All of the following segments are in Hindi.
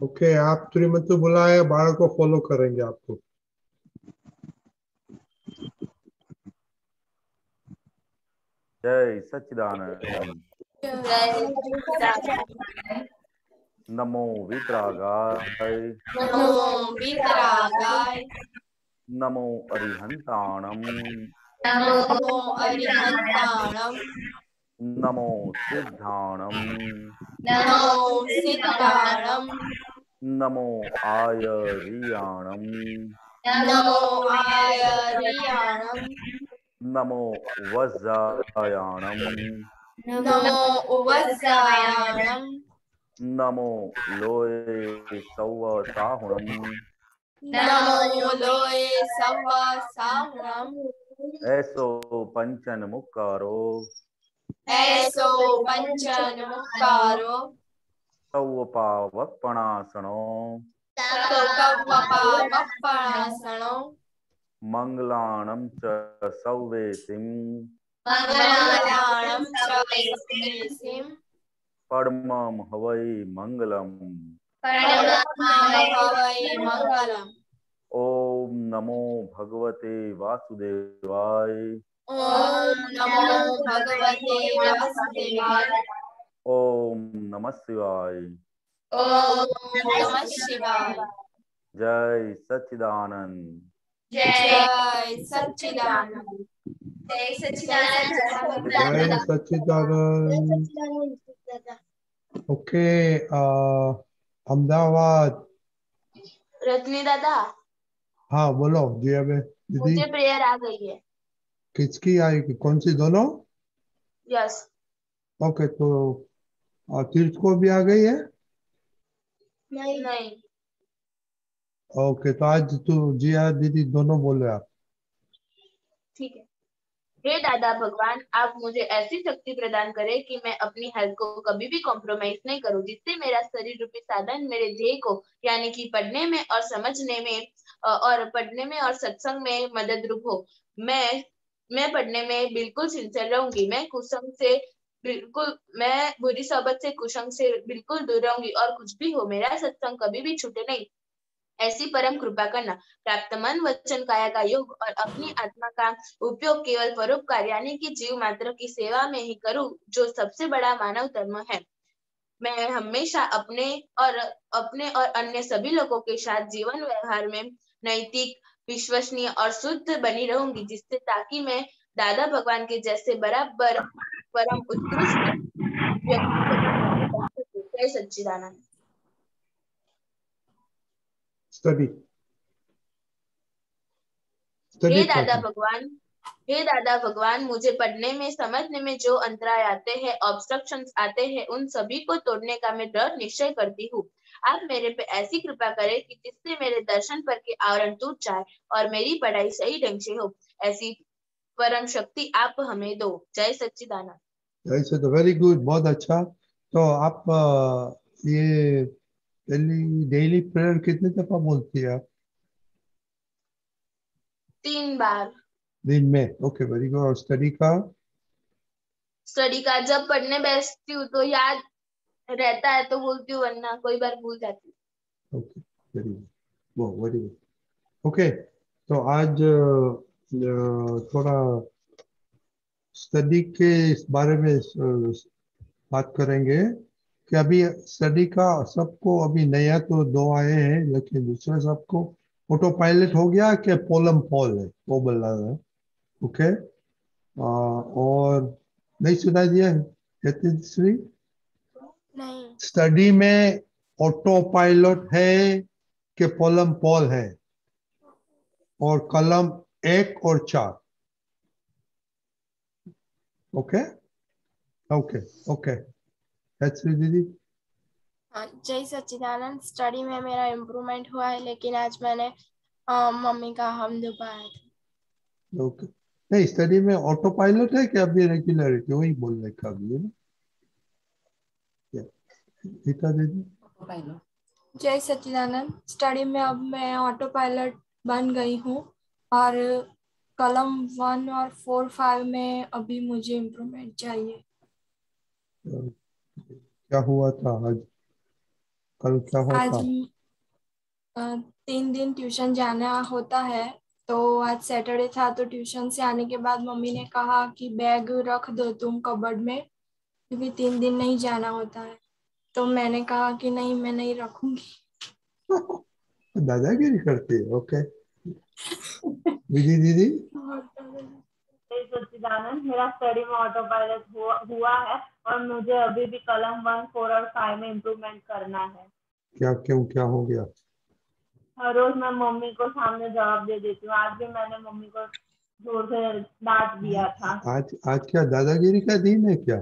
ओके, आप त्रिमंत्र बुलाए, बारह को फॉलो करेंगे आपको। जय सच्चिदानंद। नमो वितरागाय। नमो वितरागाय। नमो अरिहंताणम। नमो अरिहंताणम। नमो सिद्धाणम। नमो सिद्धाणम। नमो आयरियाणम। नमो आयर्याणम। नमो वज्रायाणम। नमो उवस्सायाणम। नमो लोये सौवसाहुणम। नमो लोये सव्व साहुणम। ऐसो पंचन मुक्कारो। ऐसो पंचन मुक्कारो। सौवपावपणासनो। सौकव्वपावप्पणासनो। मंगलाणं च सौवेसिं। मंगलाणां च वेसिं। परमं हवै मंगलम्। परमं हवै मंगलम्। ओम नमो भगवते वासुदेवाय। ओम नमो भगवते वासुदेवाय। ओम नमः शिवाय। ओम नमः शिवाय। जय सच्चिदानंद। जय सच्चिदानंद। जय सच्चिदानंद। जय सच्चिदानंद। ओके, अहमदाबाद। रजनी दादा, हाँ बोलो जी। अबे दीदी, मुझे प्रेयर आ गई है। किसकी आएगी? कौन सी? दोनों? यस। ओके, तो तीर्थ को भी आ गई है। नहीं। ओके, तो आज तू जिया दीदी दोनों बोले आप। ठीक है। हे दादा भगवान, आप मुझे ऐसी शक्ति प्रदान करें कि मैं अपनी हेल्थ को कभी भी कॉम्प्रोमाइज नहीं करूं, जिससे मेरा शरीर रूपी साधन मेरे ध्येय को यानी कि पढ़ने में और समझने में और पढ़ने में और सत्संग में मदद रूप हो। मैं पढ़ने में बिल्कुल सिंसियर रहूंगी। मैं बुरी सोबत से कुसंग से बिल्कुल दूर रहूंगी और कुछ भी हो मेरा सत्संग कभी भी छूटे नहीं, ऐसी परम कृपा करना। प्राप्त मन वचन काया का योग और अपनी आत्मा का उपयोग केवल परोपकार यानी कि जीव मात्र की सेवा में ही करूं, जो सबसे बड़ा मानव धर्म है। मैं हमेशा अपने और अन्य सभी लोगों के साथ जीवन व्यवहार में नैतिक, विश्वसनीय और शुद्ध बनी रहूंगी, जिससे ताकि मैं दादा भगवान के जैसे बराबर परम उत्कृष्ट व्यक्ति बन सकूं। जय सच्चिदानंद। स्टडी हे स्टडी दादा करते। भगवान, हे दादा भगवान, मुझे पढ़ने में समझने में जो अंतराय आते हैं, ऑब्स्ट्रक्शंस आते हैं, उन सभी को तोड़ने का मैं दृढ़ निश्चय करती हूँ। आप मेरे पे ऐसी कृपा करें कि जिससे मेरे दर्शन पर के आवरण टूट जाए और मेरी पढ़ाई सही ढंग से हो, ऐसी परम शक्ति आप हमें दो। जय सच्चिदानंद। ऐसे तो वेरी गुड, बहुत अच्छा। तो आप ये डेली डेली प्रेयर कितने दफा बोलती है आप 3 बार। दिन में? Okay, very good. और स्टडी का? स्टडी का जब पढ़ने बैठती हूँ तो याद रहता है तो बोलती हूँ, वरना कोई बार भूल जाती हूँ। ओके, वेरी गुड, वो वेरी गुड। ओके, तो आज थोड़ा स्टडी के इस बारे में बात करेंगे कि अभी स्टडी का सबको अभी नया तो दो आए हैं, लेकिन दूसरे सबको ऑटो पायलट हो गया कि पोलम पॉल है वो बोल रहा है। ओके, और नहीं सुनाई दिया है यतिश्री? नहीं। स्टडी में ऑटो पायलट है कि पोलम पॉल है? और कलम 1 और 4। ओके ओके ओके, यतिश्री दीदी। हाँ, जय सच्चिदानंद। स्टडी में मेरा इम्प्रूवमेंट हुआ है, लेकिन आज मैंने मम्मी का हमद पाया था। ओके, नहीं स्टडी में ऑटो पायलट है कि अभी रेगुलरिटी वही बोलने का भी है ना? गीता दीदी। जय सच्चिदानंद। स्टडी में अब मैं ऑटो पायलट बन गई हूँ और कलम 1 और 4 5 में अभी मुझे इम्प्रूवमेंट चाहिए। क्या हुआ था आज? कल क्या आज होता? 3 दिन ट्यूशन जाना होता है। तो आज सैटरडे था तो ट्यूशन से आने के बाद मम्मी ने कहा कि बैग रख दो तुम कबर्ड में, क्योंकि 3 दिन नहीं जाना होता है। तो मैंने कहा कि नहीं, मैं नहीं रखूंगी। दादागिरी करती है। ओके, विधि दीदी। जय सच्चिदानंद, मेरा स्टडी में ऑटो पायलट हुआ है और मुझे अभी भी कलम 1, 4 और 5 में इम्प्रूवमेंट करना है। क्या, क्यों, क्या हो गया? हर रोज मैं मम्मी को सामने जवाब दे देती हूँ। आज भी मैंने मम्मी को जोर से डांट दिया था। आज क्या दादागिरी का दिन है क्या?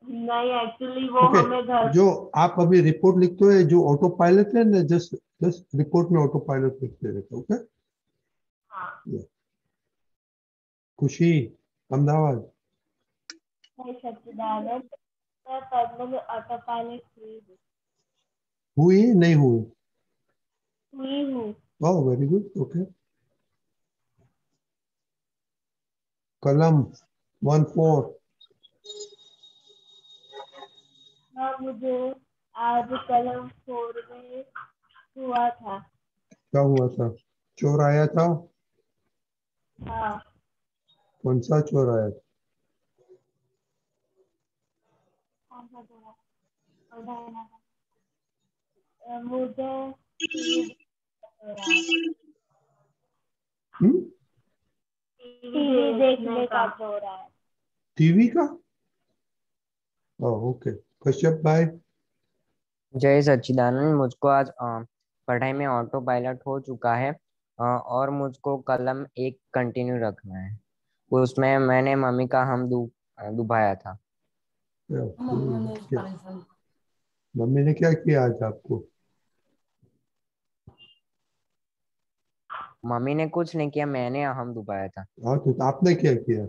नहीं, एक्चुअली वो ओके, हमें घर जो आप अभी रिपोर्ट लिखते हो जो ऑटो पायलट है ना, जस्ट जस्ट रिपोर्ट में ऑटो पायलट लिखते रहते। ओके। हाँ। खुशी, अहमदाबाद। जय सच्चिदानंद, मैं पढ़ने में ऑटो पायलट हुई नहीं हुई? हुई हूँ। ओह, वेरी गुड। ओके। कलम 1, 4। हाँ, मुझे आज कलम 4 में हुआ था। क्या हुआ था? चोर आया था? हाँ, कौन सा चोर आया था? कौन सा जोड़ा? मुझे टीवी हम्म? देखने का हो रहा है। टीवी का? ओह, ओके। कश्यप भाई। जय सच्चिदानंद, मुझको आज पढ़ाई में ऑटो पायलट हो चुका है। और मुझको कलम 1 कंटिन्यू रखना है। उसमें मैंने मम्मी का दुभाया था। मम्मी ने क्या किया आज आपको? मम्मी ने कुछ नहीं किया, मैंने हम दुभाया था। हाँ, तो आपने क्या किया?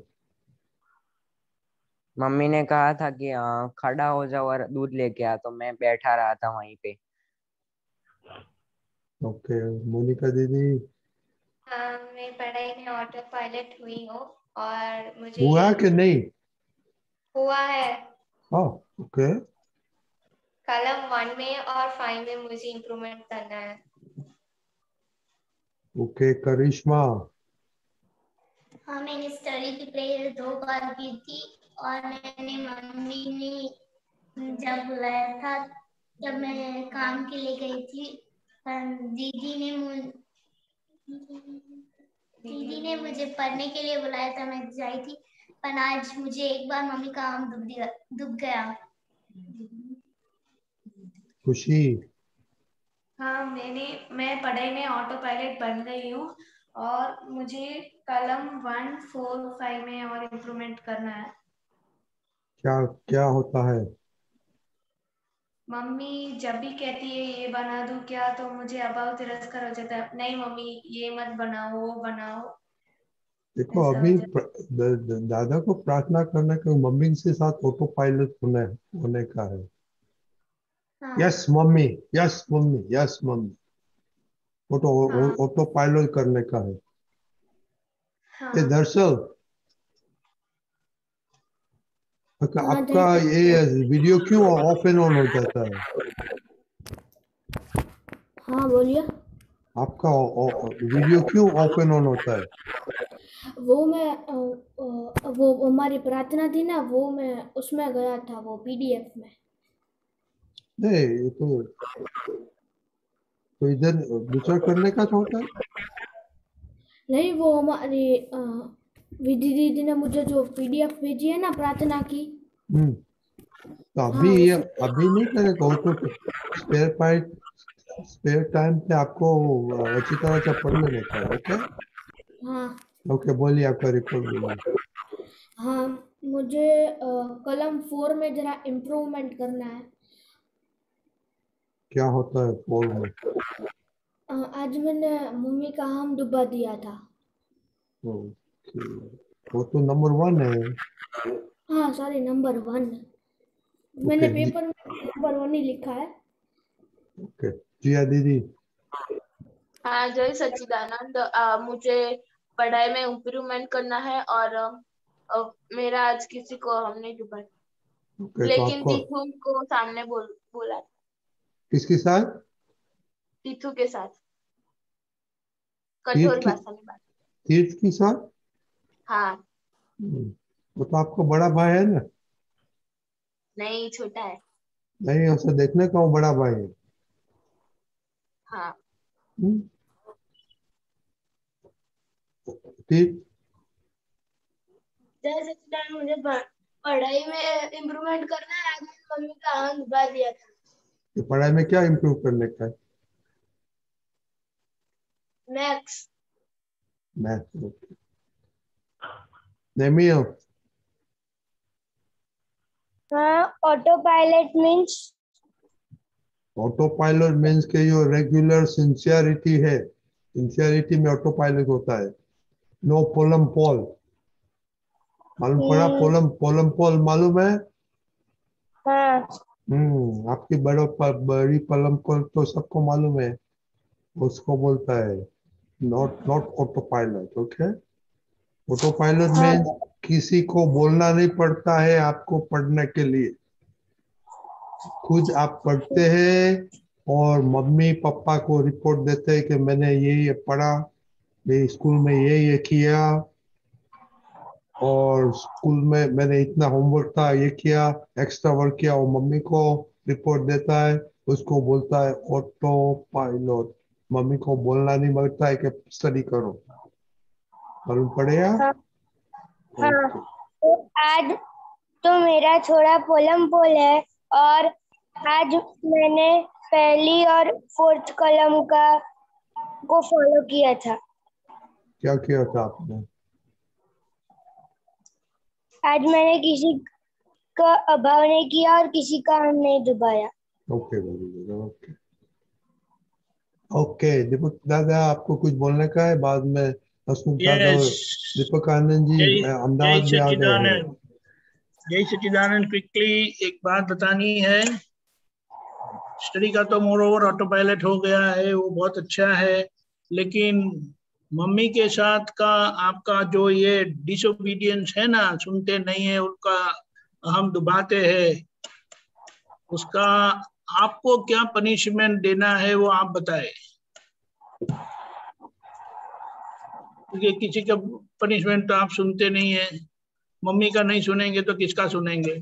मम्मी ने कहा था कि खड़ा हो जाओ और दूध लेके आ, तो मैं बैठा रहा था वहीं पे। ओके, मोनिका दीदी। हाँ, मैं पढ़ाई में ऑटो पायलट हुई हूँ और मुझे हुआ कि नहीं? हुआ है। हाँ, ओके। कॉलम 1 में और 5 में मुझे इम्प्रूवमेंट करना है। ओके, करिश्मा। हाँ, मैंने स्टडी की प्रेयर 2 बार की थी और मैंने मम्मी ने जब बुलाया था, जब मैं काम के लिए गई थी, दीदी ने मुझे पढ़ने के लिए बुलाया था, मैं जाई थी। पर आज मुझे एक बार मम्मी का आम दुब गया। खुशी। हाँ, मैं पढ़ाई में ऑटो पायलट बन गई हूँ और मुझे कलम 1, 4, 5 में और इम्प्रूवमेंट करना है। क्या क्या होता है? मम्मी जब भी कहती है ये बना दूं क्या, तो मुझे अभाव तिरस्कार हो जाता है। नहीं मम्मी, ये मत बनाओ, वो बनाओ, देखो, ऐसा हो अभी जाता दादा को प्रार्थना करने का मम्मी के साथ ऑटो पायलट होने का है। हाँ, yes mummy, yes mummy, yes mummy. Auto हाँ, ऑटो पायलट करने का है। ये हाँ। दरअसल हाँ, आपका ये वीडियो क्यों ऑफ एंड ऑन हो जाता है? हाँ बोलिए। आपका वीडियो क्यों ऑफ एंड ऑन होता है? वो हमारी प्रार्थना थी ना, वो मैं उसमें गया था, वो पीडीएफ में। नहीं, ये तो इधर दूसरा करने का होता है। नहीं, वो हमारी विधि दीदी ने मुझे जो पीडीएफ भेजी है ना प्रार्थना की, हम्म। तो हाँ अभी नहीं करेगा वो तो। स्पेयर पार्ट, स्पेयर टाइम पे आपको अच्छी तरह से पढ़ लेने का है। ओके। हाँ, ओके, बोलिए, आपका रिपोर्ट बोलिए। हाँ, मुझे कलम 4 में जरा इम्प्रूवमेंट करना है। क्या होता है 4 में? आज मैंने मम्मी का आम डुबा दिया था। ओके, वो तो नंबर 1 है। हाँ, सॉरी, नंबर 1। मैंने ओके जी। पेपर में नंबर 1 ही लिखा है। ओके, जिया दीदी। हाँ, जय सच्चिदानंद। मुझे पढ़ाई में इम्प्रूवमेंट करना है और मेरा आज किसी को हम नहीं डुबाया, ओके, तो लेकिन आपको दीदी को सामने बोला। किसके साथ? तीर्थू के साथ, कठोर भाषा में बात। तीर्थ के साथ? हाँ। वो तो आपका बड़ा भाई है ना? नहीं, छोटा है। नहीं, ऐसा देखने का वो बड़ा भाई है। हाँ। ठीक। जय सच्चिदानंद, मुझे पढ़ाई में इम्प्रूवमेंट करना है। आज मैंने मम्मी का हाथ दबा दिया था। तो पढ़ाई में क्या इम्प्रूव करने का है? मैथ्स। मैथ। नहीं हो? हाँ, auto pilot means? Auto pilot means के जो रेगुलर सिंसियरिटी है, सिंसियरिटी में ऑटो पायलट होता है। नो पोलम पॉल मालूम पड़ा? पोलम पोलम पॉल मालूम है? हाँ। आपकी बड़ी पलम पॉल तो सबको मालूम है, उसको बोलता है not not auto pilot. Okay. Auto pilot में किसी को बोलना नहीं पड़ता है आपको पढ़ने के लिए, खुद आप पढ़ते हैं और मम्मी पापा को रिपोर्ट देते हैं कि मैंने ये पढ़ा, ये स्कूल में ये किया, और स्कूल में मैंने इतना होमवर्क था, ये किया, एक्स्ट्रा वर्क किया, और मम्मी को रिपोर्ट देता है। उसको बोलता है ऑटो पायलट। मम्मी को बोलना नहीं पड़ता है कि स्टडी करो। मालूम पड़ेगा? हाँ। हाँ। तो आज तो मेरा छोड़ा पोलम पोल है, और आज मैंने पहली और फोर्थ कॉलम को फॉलो किया था। क्या किया था आपने? आज मैंने किसी का अभाव नहीं किया और किसी का हाथ नहीं दबाया। Okay, very good. Okay okay. Deepak दादा, आपको कुछ बोलने का है? बाद में हसमुख दादा और दीपक आनंद जी अहमदाबाद में आ गए हैं। जय सच्चिदानंद, क्विकली एक बात बतानी है। स्टडी का तो मोर ओवर ऑटो पायलट हो गया है, वो बहुत अच्छा है, लेकिन मम्मी के साथ का आपका जो ये डिसोबीडियंस है ना, सुनते नहीं है, उनका हम दबाते हैं, उसका आपको क्या पनिशमेंट देना है वो आप बताएं। क्योंकि किसी का पनिशमेंट तो आप सुनते नहीं है। मम्मी का नहीं सुनेंगे तो किसका सुनेंगे?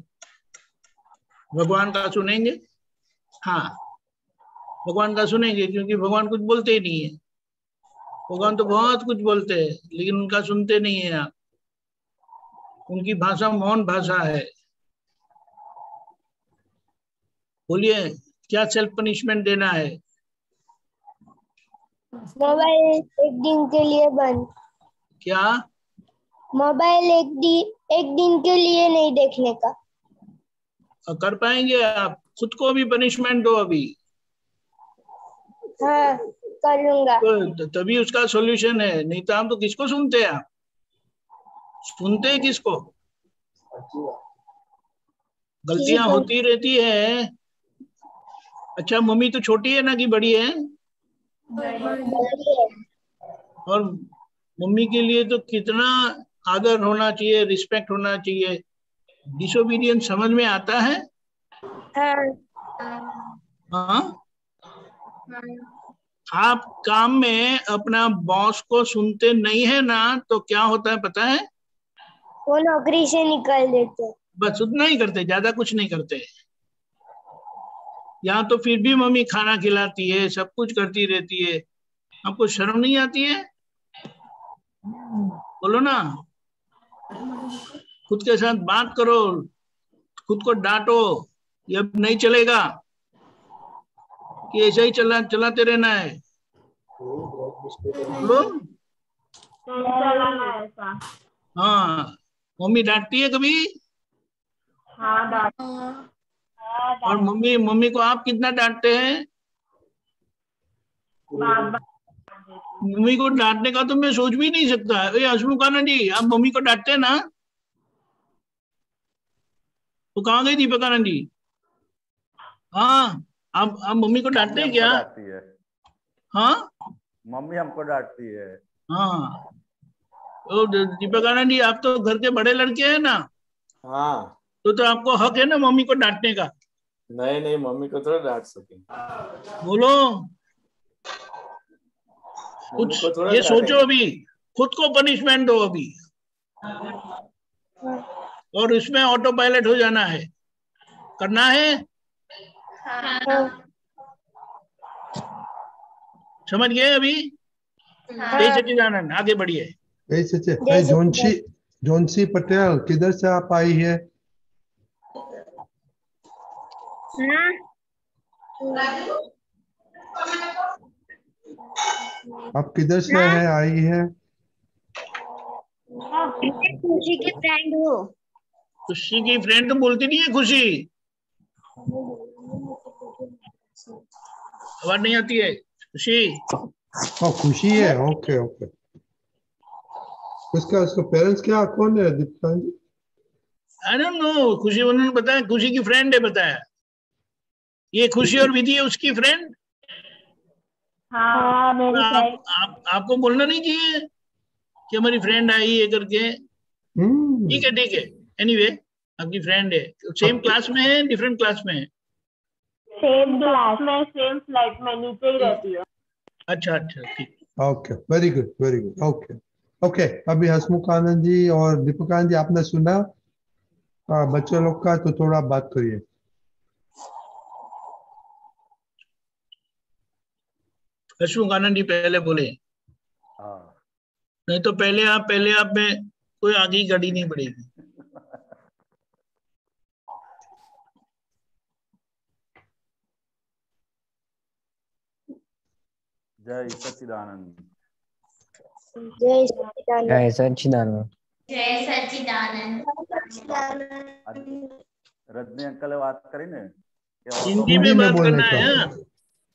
भगवान का सुनेंगे? हाँ, भगवान का सुनेंगे, क्योंकि भगवान कुछ बोलते ही नहीं है। भगवान तो बहुत कुछ बोलते हैं, लेकिन उनका सुनते नहीं है आप। उनकी भाषा मौन भाषा है। बोलिए, क्या सेल्फ पनिशमेंट देना है? मोबाइल एक दिन के लिए बंद। क्या? मोबाइल एक दिन के लिए नहीं देखने का। कर पाएंगे आप? खुद को भी पनिशमेंट दो अभी। हाँ, कर लूंगा। तो तभी उसका सॉल्यूशन है, नहीं तो हम तो किसको सुनते हैं? आप सुनते हैं किसको? गलतियां होती रहती है। अच्छा, मम्मी तो छोटी है ना कि बड़ी है? और मम्मी के लिए तो कितना आदर होना चाहिए, रिस्पेक्ट होना चाहिए। डिसोबीडियंस समझ में आता है? हाँ। आप काम में अपना बॉस को सुनते नहीं है ना, तो क्या होता है पता है? वो नौकरी से निकाल देते। बस उतना ही करते, ज्यादा कुछ नहीं करते। यहाँ तो फिर भी मम्मी खाना खिलाती है, सब कुछ करती रहती है। आपको शर्म नहीं आती है? बोलो ना। खुद के साथ बात करो, खुद को डांटो। ये अब नहीं चलेगा कि ऐसे ही चलाते रहना है। बोलो। हाँ, मम्मी डांटती है कभी? हाँ, डांट। और मम्मी को आप कितना डांटते हैं? मम्मी को डांटने का तो मैं सोच भी नहीं सकता। हसमुख आनंद जी, आप मम्मी को डांटते हैं ना? तो कहाँ गई दीपक आनंद जी? हाँ, आप मम्मी को डांटते हैं क्या? डांटती है। हाँ, मम्मी हमको डांटती है। हाँ। तो दीपक आनंद जी, आप तो घर के बड़े लड़के हैं ना? हाँ। तो आपको हक है ना मम्मी को डांटने का? नहीं नहीं, मम्मी को थोड़ा डांट सकेंगे। बोलो मम्मी कुछ, को थोड़ा ये सोचो डांटेंगे। अभी, खुद को पनिशमेंट दो अभी, और इसमें ऑटो पायलट हो जाना है, करना है। समझ गए अभी? जय सच्चिदानंद, आगे बढ़िए। जय सच्चिदानंद। जोनसी पटेल, किधर से आप आई है? आप किधर से है आई है? खुशी की फ्रेंड हो। खुशी की फ्रेंड तो बोलती नहीं है खुशी, आवाज नहीं आती है खुशी। खुशी है, ओके ओके। उसका पेरेंट्स क्या, कौन है Deepika ji? I don't know, खुशी उन्होंने बताया खुशी की फ्रेंड है, बताया। ये खुशी और विधि है उसकी फ्रेंड। हाँ मेरी फ्रेंड। आपको बोलना नहीं चाहिए कि हमारी फ्रेंड आई है करके। ठीक है ठीक है, एनीवे आपकी फ्रेंड है, सेम क्लास में है, डिफरेंट क्लास में है? सेम क्लास में, सेम फ्लैट में, नीचे ही रहती है। अच्छा अच्छा, ठीक। Okay, very good very good. Okay okay, अभी हसमुख आनंद जी और दीपिका जी आपने सुना बच्चों लोग का, तो थोड़ा बात करिए। हसमुख आनंद जी पहले बोले। नहीं तो पहले आप में कोई आगे ही गाड़ी नहीं बढ़ेगी। जय सच्चिदानंद। जय सच्चिदानंद। जय सच्चिदानंद। जय सच्चिदानंद। रजनी अंकल से बात करी ने? हिंदी में बात करना है।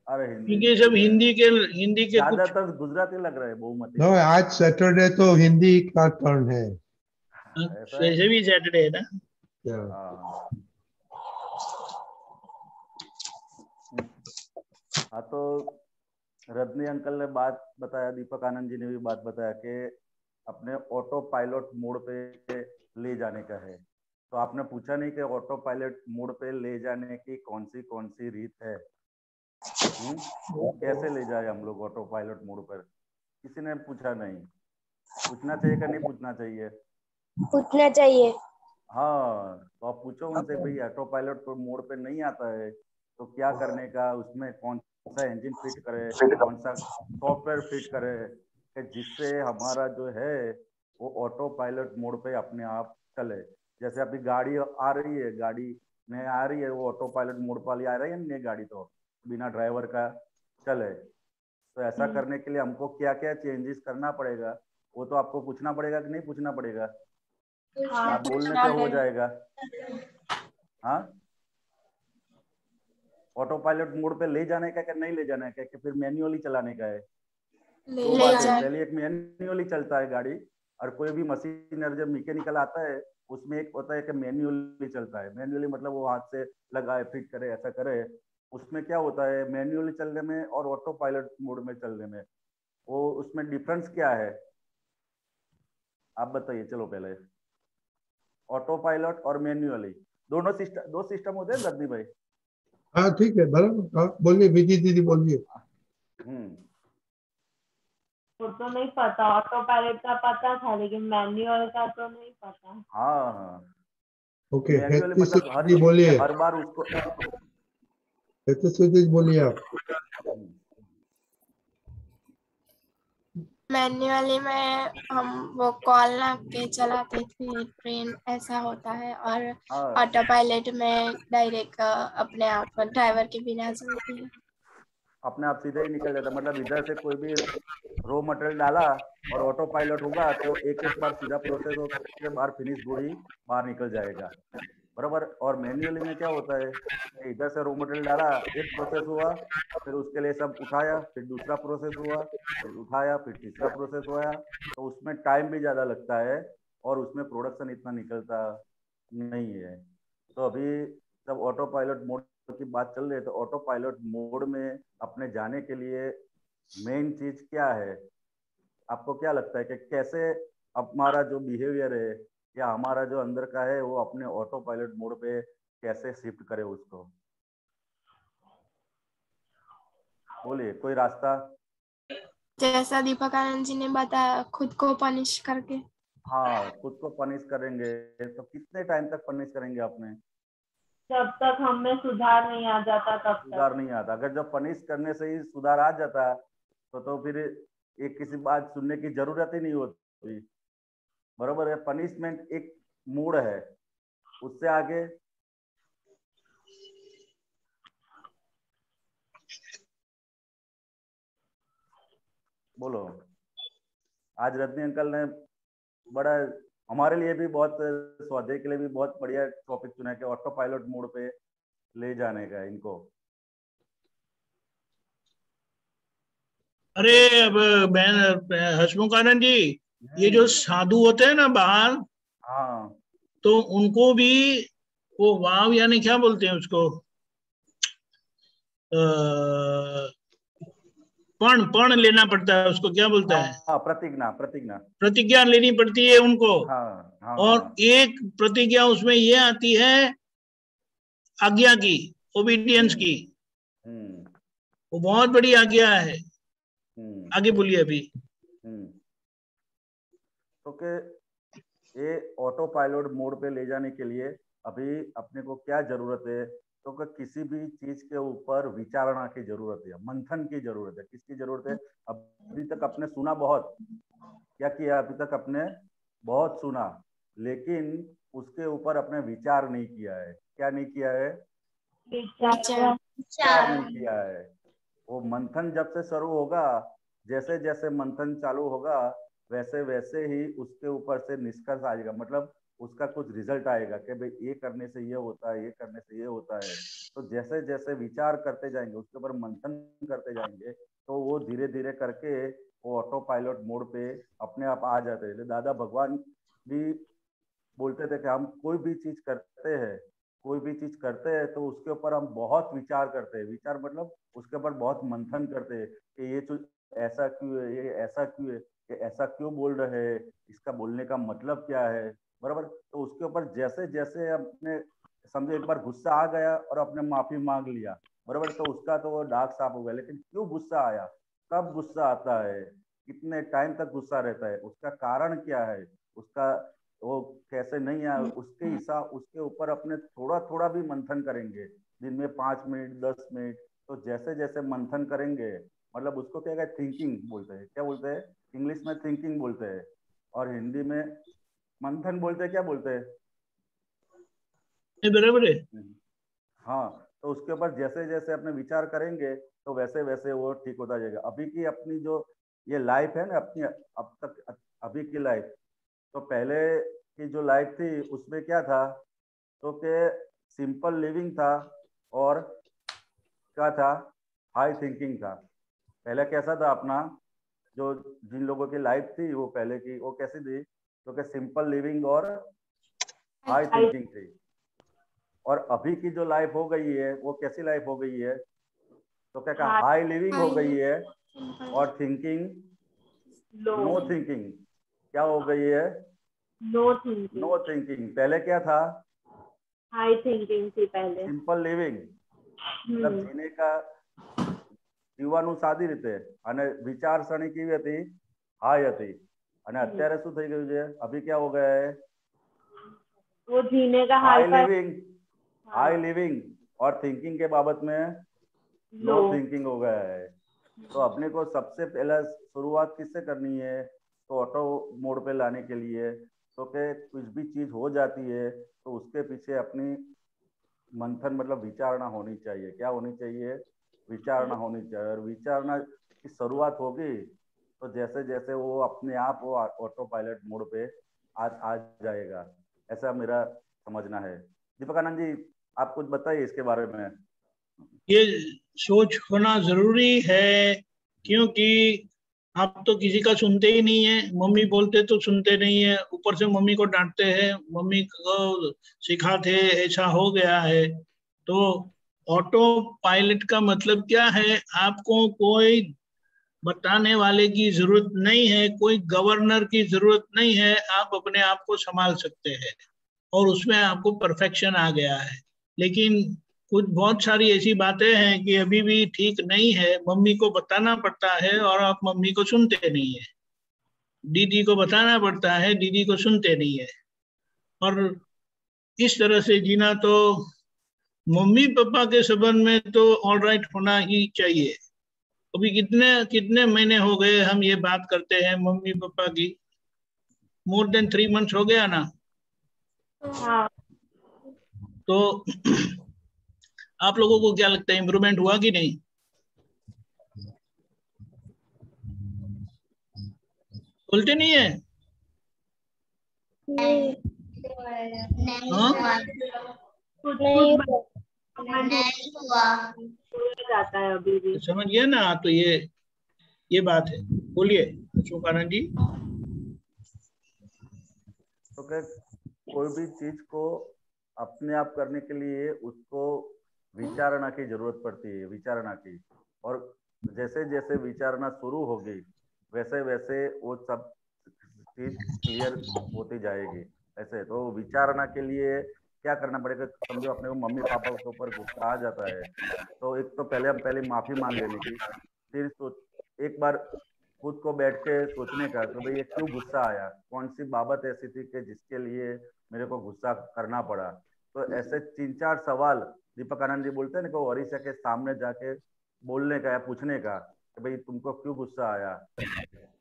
अरे क्योंकि सब हिंदी के ज्यादातर गुजराती लग रहे हैं बहुमती। नो, आज सैटरडे तो हिंदी का टर्न है। वैसे भी सैटरडे है ना। हाँ, तो रजनी अंकल ने बात बताया, दीपक आनंद जी ने भी बात बताया कि अपने ऑटो पायलट मोड पे ले जाने का है। तो आपने पूछा नहीं कि ऑटो पायलट मोड पे ले जाने की कौन सी रीत है? कैसे ले जाए हम लोग ऑटो पायलट मोड पर? किसी ने पूछा नहीं। पूछना चाहिए कि नहीं पूछना चाहिए? पूछना चाहिए। हाँ, तो आप पूछो उनसे, भाई ऑटो पायलट मोड पे नहीं आता है तो क्या करने का, उसमें कौन सा इंजन फिट करे, कौन सा सॉफ्टवेयर फिट करे कि जिससे हमारा जो है वो ऑटो पायलट मोड पे अपने आप चले। जैसे अभी गाड़ी आ रही है, गाड़ी में आ रही है वो ऑटो पायलट मोड वाली आ रही है नहीं, गाड़ी तो बिना ड्राइवर का चले। तो ऐसा करने के लिए हमको क्या क्या चेंजेस करना पड़ेगा, वो तो आपको पूछना पड़ेगा कि नहीं पूछना पड़ेगा? आप बोलने से हो जाएगा? हाँ, ऑटो पायलट मोड पे ले जाने का कि नहीं ले जाने का, कि फिर मैन्युअली चलाने का है? दो बात है। पहले एक मैन्युअली चलता है गाड़ी, और कोई भी मशीनर जब मैकेनिकल आता है उसमें एक होता है कि मैन्युअली चलता है। मैन्युअली मतलब वो हाथ से लगाए, फिट करे, ऐसा करे। उसमें क्या होता है मैन्युअली चलने में और ऑटो पायलट मोड में चलने में, वो उसमें डिफरेंस क्या है आप बताइए। चलो पहले ऑटो पायलट और मैन्युअली दो सिस्टम होते हैं रजनी भाई। हाँ ठीक है, बराबर। हाँ, बोलिए विधि दीदी, बोलिए। वो तो नहीं पता, ऑटो पायलट का पता था लेकिन मैनुअल का तो नहीं पता। हाँ हाँ, ओके, मैन्युअली मतलब हर चीज बोलिए। हर बार उसको बोलिए आप। मैन्युअली में हम वो कॉल ना के चलाते थे ट्रेन, ऐसा होता है। और ऑटो पायलट में डायरेक्ट अपने आप ड्राइवर के बिना चलती है, अपने आप सीधे ही निकल जाता। मतलब इधर से कोई भी रॉ मटेरियल डाला और ऑटो पायलट होगा तो एक एक बार सीधा प्रोसेस होकर बाहर फिनिश गुड ही बाहर निकल जाएगा, बराबर। और मैन्युअली में क्या होता है कि इधर से रॉ मटेरियल डाला, एक प्रोसेस हुआ, फिर उसके लिए सब उठाया, फिर दूसरा प्रोसेस हुआ, फिर उठाया, फिर तीसरा प्रोसेस हुआ। तो उसमें टाइम भी ज़्यादा लगता है और उसमें प्रोडक्शन इतना निकलता नहीं है। तो अभी जब ऑटो पायलट मोड की बात चल रही है, तो ऑटो पायलट मोड में अपने जाने के लिए मेन चीज क्या है? आपको क्या लगता है कि कैसे हमारा जो बिहेवियर है या हमारा जो अंदर का है वो अपने ऑटो पायलट मोड पे कैसे शिफ्ट करे उसको? बोलिए कोई रास्ता। जैसा दीपक आनंद जी ने बताया, खुद को पनिश करके। हाँ, खुद को पनिश करेंगे तो कितने टाइम तक पनिश करेंगे आपने? जब तक हमें सुधार नहीं आ जाता तब तक। सुधार नहीं आता। अगर जब पनिश करने से ही सुधार आ जाता तो फिर एक किसी बात सुनने की जरूरत ही नहीं होती। बरोबर है। पनिशमेंट एक मोड है, उससे आगे बोलो। आज रजनी अंकल ने बड़ा हमारे लिए भी बहुत, स्वाध्याय के लिए भी बहुत बढ़िया टॉपिक चुना है कि ऑटो पायलट मोड पे ले जाने का इनको। अरे अब बहन हसमुख आनंद जी, ये जो साधु होते हैं ना बाहर, हाँ, तो उनको भी वो वाव यानी क्या बोलते हैं उसको, पण लेना पड़ता है, उसको क्या बोलता है? हाँ, प्रतिज्ञा। प्रतिज्ञा प्रतिज्ञा लेनी पड़ती है उनको। हाँ, हाँ, और हाँ। एक प्रतिज्ञा उसमें ये आती है आज्ञा की, ओबीडियंस की। वो बहुत बड़ी आज्ञा है। आगे बोलिए अभी। तो के ये ऑटो पायलट मोड पे ले जाने के लिए अभी अपने को क्या जरूरत है? तो किसी भी चीज के ऊपर विचारणा की जरूरत है, मंथन की जरूरत है। किसकी जरूरत है? अभी तक आपने सुना बहुत, क्या किया अभी तक आपने? बहुत सुना, लेकिन उसके ऊपर आपने विचार नहीं किया है। क्या नहीं किया है? विचार नहीं किया है। वो मंथन जब से शुरू होगा, जैसे जैसे मंथन चालू होगा, वैसे वैसे ही उसके ऊपर से निष्कर्ष आएगा। मतलब उसका कुछ रिजल्ट आएगा कि भाई ये करने से ये होता है, ये करने से ये होता है। तो जैसे जैसे विचार करते जाएंगे, उसके ऊपर मंथन करते जाएंगे, तो वो धीरे धीरे करके वो ऑटो पायलट मोड पे अपने आप आ जाते हैं। दादा भगवान भी बोलते थे कि हम कोई भी चीज करते हैं, तो उसके ऊपर हम बहुत विचार करते हैं। विचार मतलब उसके ऊपर बहुत मंथन करते हैं कि ये चीज ऐसा क्यों है, ये ऐसा क्यों है, ये ऐसा क्यों बोल रहे हैं, इसका बोलने का मतलब क्या है। बराबर। तो उसके ऊपर जैसे जैसे अपने समझो एक बार गुस्सा आ गया और अपने माफी मांग लिया, बराबर, तो उसका तो वो दाग साफ हो गया। लेकिन क्यों गुस्सा आया, कब गुस्सा आता है, कितने टाइम तक गुस्सा रहता है, उसका कारण क्या है, उसका वो कैसे नहीं आया, उसके हिसाब उसके ऊपर अपने थोड़ा थोड़ा भी मंथन करेंगे। दिन में 5 मिनट 10 मिनट, तो जैसे जैसे मंथन करेंगे, मतलब उसको क्या है, थिंकिंग बोलते हैं। क्या बोलते हैं? इंग्लिश में थिंकिंग बोलते हैं और हिंदी में मंथन बोलते हैं। क्या बोलते हैं? बराबर है। हाँ, तो उसके ऊपर जैसे जैसे अपने विचार करेंगे, तो वैसे वैसे वो ठीक होता जाएगा। अभी की अपनी जो ये लाइफ है ना, अपनी अब तक अभी की लाइफ, तो पहले की जो लाइफ थी उसमें क्या था, तो के सिंपल लिविंग था और क्या था, हाई थिंकिंग था। पहले कैसा था अपना, जो जिन लोगों की लाइफ थी वो पहले की, वो कैसी थी, तो के सिंपल लिविंग और हाई थिंकिंग थी। और अभी की जो लाइफ हो गई है वो कैसी लाइफ हो गई है, तो क्या कहा, हाई लिविंग हो गई है और थिंकिंग नो थिंकिंग। क्या हो गई है? No thinking. पहले क्या था? हाई थिंकिंग थी पहले। सिंपल लिविंग मतलब जीने का જીવવાનું સાદી રીતે અને વિચારસરણી કેવી હતી, હાઈ હતી। અને અત્યારે શું થઈ ગયું છે, अभी क्या हो गया है, वो जीने का हाई लिविंग और थिंकिंग के बाबत में लो थिंकिंग हो गया है। तो अपने को सबसे पहला शुरुआत किससे करनी है, तो ऑटो मोड पे लाने के लिए, तो कि कुछ भी चीज हो जाती है तो उसके पीछे अपनी मंथन मतलब विचारणा होनी चाहिए। क्या होनी चाहिए? विचारणा होनी चाहिए। और विचारणा की शुरुआत होगी तो जैसे जैसे वो अपने आप वो ऑटो पायलट मोड पे आ जाएगा, ऐसा मेरा समझना है। दीपक आनंद जी, आप कुछ बताइए इसके बारे में। ये सोच होना जरूरी है, क्योंकि आप तो किसी का सुनते ही नहीं है। मम्मी बोलते तो सुनते नहीं है, ऊपर से मम्मी को डांटते हैं, मम्मी को सिखाते ऐसा हो गया है। तो ऑटो पायलट का मतलब क्या है, आपको कोई बताने वाले की जरूरत नहीं है, कोई गवर्नर की जरूरत नहीं है, आप अपने आप को संभाल सकते हैं और उसमें आपको परफेक्शन आ गया है। लेकिन कुछ बहुत सारी ऐसी बातें हैं कि अभी भी ठीक नहीं है, मम्मी को बताना पड़ता है और आप मम्मी को सुनते नहीं है। दीदी को बताना पड़ता है, दीदी को सुनते नहीं है। और इस तरह से जीना तो मम्मी पापा के संबंध में तो ऑल राइट होना ही चाहिए। अभी कितने कितने महीने हो गए हम ये बात करते हैं मम्मी पापा की, मोर देन 3 months हो गया ना। हाँ। तो आप लोगों को क्या लगता है, इम्प्रूवमेंट हुआ कि नहीं? बोलते नहीं है? हाँ? जाता है अभी भी। समझ गया ना? तो ये बात है। बोलिए अशोक आनंद जी। तो क्या कोई भी चीज को अपने आप करने के लिए उसको विचारणा की जरूरत पड़ती है, विचारणा की। और जैसे जैसे विचारणा शुरू होगी वैसे वैसे वो सब चीज क्लियर होती जाएगी। ऐसे तो विचारणा के लिए क्या करना पड़ेगा, समझो अपने को मम्मी पापा के ऊपर गुस्सा आ जाता है, तो एक तो पहले माफी मांग लेने की। फिर एक बार खुद को बैठ के सोचने का कि भाई ये क्यों गुस्सा आया, कौन सी बाबत ऐसी थी कि जिसके लिए मेरे को गुस्सा करना पड़ा। तो ऐसे 3-4 सवाल दीपक आनंद जी बोलते हैं ना कि ओरिसा के सामने जाके बोलने का या पूछने का कि भाई तुमको क्यों गुस्सा आया,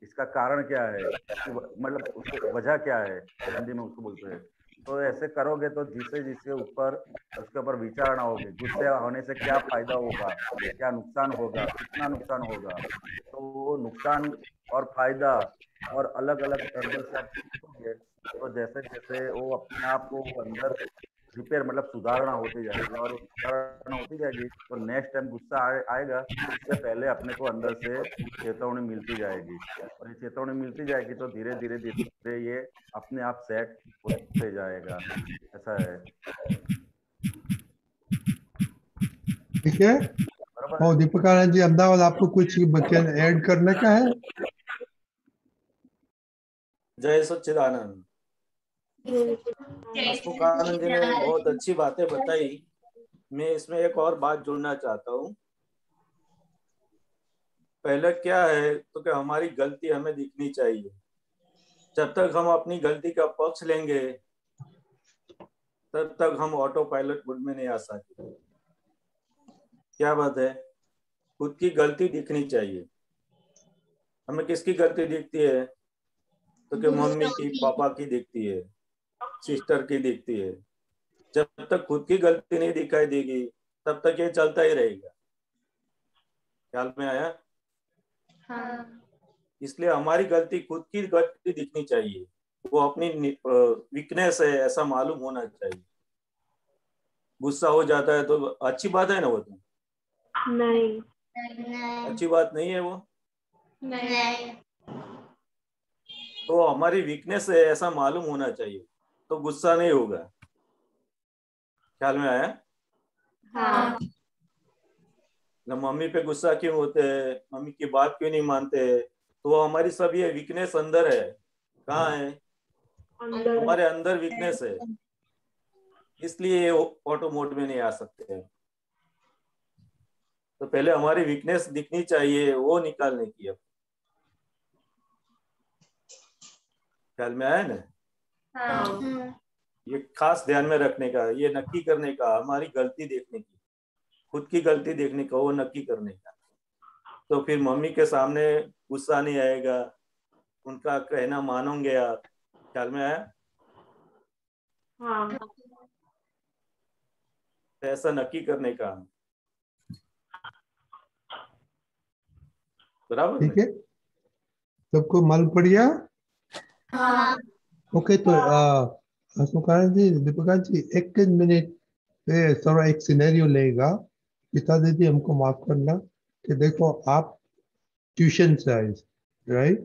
इसका कारण क्या है, मतलब उसको वजह क्या है, हिंदी में उसको बोलते हैं। तो ऐसे करोगे तो जिससे जिसके ऊपर उसके ऊपर विचारणा होगी, गुस्से होने से क्या फायदा होगा, क्या नुकसान होगा, कितना नुकसान होगा। तो वो नुकसान और फायदा और अलग अलग एंगल से आप सोचोगे तो जैसे जैसे वो अपने आप को अंदर रिपेयर मतलब सुधारना होती जाएगी, और सुधारना होती जाएगी तो नेक्स्ट टाइम गुस्सा आएगा उससे पहले अपने को अंदर से चेतावनी मिलती जाएगी। और ये चेतावनी मिलती जाएगी तो धीरे धीरे धीरे ये अपने आप सेट होते जाएगा। ऐसा है। ठीक है। और दीपक आनंद जी अहमदाबाद, आपको कुछ ऐड करने का है? जय सच्चिदानंद। हसमुख आनंद जी ने बहुत अच्छी बातें बताई। मैं इसमें एक और बात जोड़ना चाहता हूँ। पहले क्या है तो कि हमारी गलती हमें दिखनी चाहिए। जब तक हम अपनी गलती का पक्ष लेंगे तब तक हम ऑटो पायलट मोड में नहीं आ सकते। क्या बात है, खुद की गलती दिखनी चाहिए। हमें किसकी गलती दिखती है तो कि मम्मी की, पापा की दिखती है, सिस्टर की दिखती है। जब तक खुद की गलती नहीं दिखाई देगी तब तक ये चलता ही रहेगा। ख्याल में आया? हाँ। इसलिए हमारी गलती, खुद की गलती दिखनी चाहिए। वो अपनी वीकनेस है ऐसा मालूम होना चाहिए। गुस्सा हो जाता है तो अच्छी बात है ना? वो तो नहीं, अच्छी बात नहीं है वो। नहीं। तो हमारी वीकनेस है ऐसा मालूम होना चाहिए तो गुस्सा नहीं होगा। ख्याल में आया? हाँ। मम्मी पे गुस्सा क्यों होते हैं, मम्मी की बात क्यों नहीं मानते, तो वो हमारी सब ये वीकनेस अंदर है। कहाँ है? हमारे अंदर वीकनेस है, इसलिए ऑटो मोड में नहीं आ सकते हैं। तो पहले हमारी वीकनेस दिखनी चाहिए, वो निकालने की। अब ख्याल में आया ना? हाँ। ये खास ध्यान में रखने का, ये नक्की करने का, हमारी गलती देखने की, खुद की गलती देखने का, वो नक्की करने का। तो फिर मम्मी के सामने गुस्सा नहीं आएगा, उनका कहना मानोगे आप। ख्याल में आया? हाँ। तो ऐसा नक्की करने का। बराबर? ठीक है, सबको मालूम पड़ गया? हाँ। ओके, तो हसमुख आनंद जी, दीपक आनंद जी, एक मिनट पे थोड़ा एक सिनेरियो लेगा। पिता दीदी हमको माफ करना कि देखो आप ट्यूशन से आए, राइट?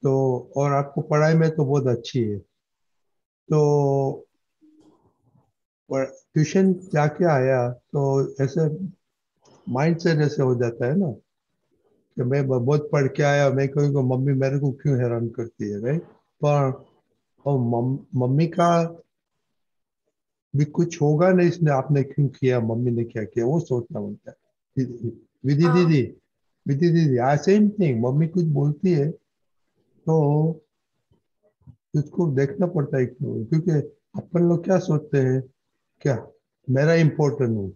तो और आपको पढ़ाई में तो बहुत अच्छी है, तो ट्यूशन जाके आया तो ऐसे माइंड सेट ऐसे हो जाता है ना कि मैं बहुत पढ़ के आया, मैं कहूँगा मम्मी मेरे को क्यों हैरान करती है, राइट? पर और मम्मी का भी कुछ होगा नहीं, इसने आपने क्यों किया, मम्मी ने क्या किया, वो सोचना बनता है। विधि हाँ दीदी, विधि दीदी, आई सेम थिंग, मम्मी कुछ बोलती है तो उसको देखना पड़ता है क्यों, क्योंकि अपन लोग क्या सोचते हैं, क्या मेरा इम्पोर्टेंट हूँ,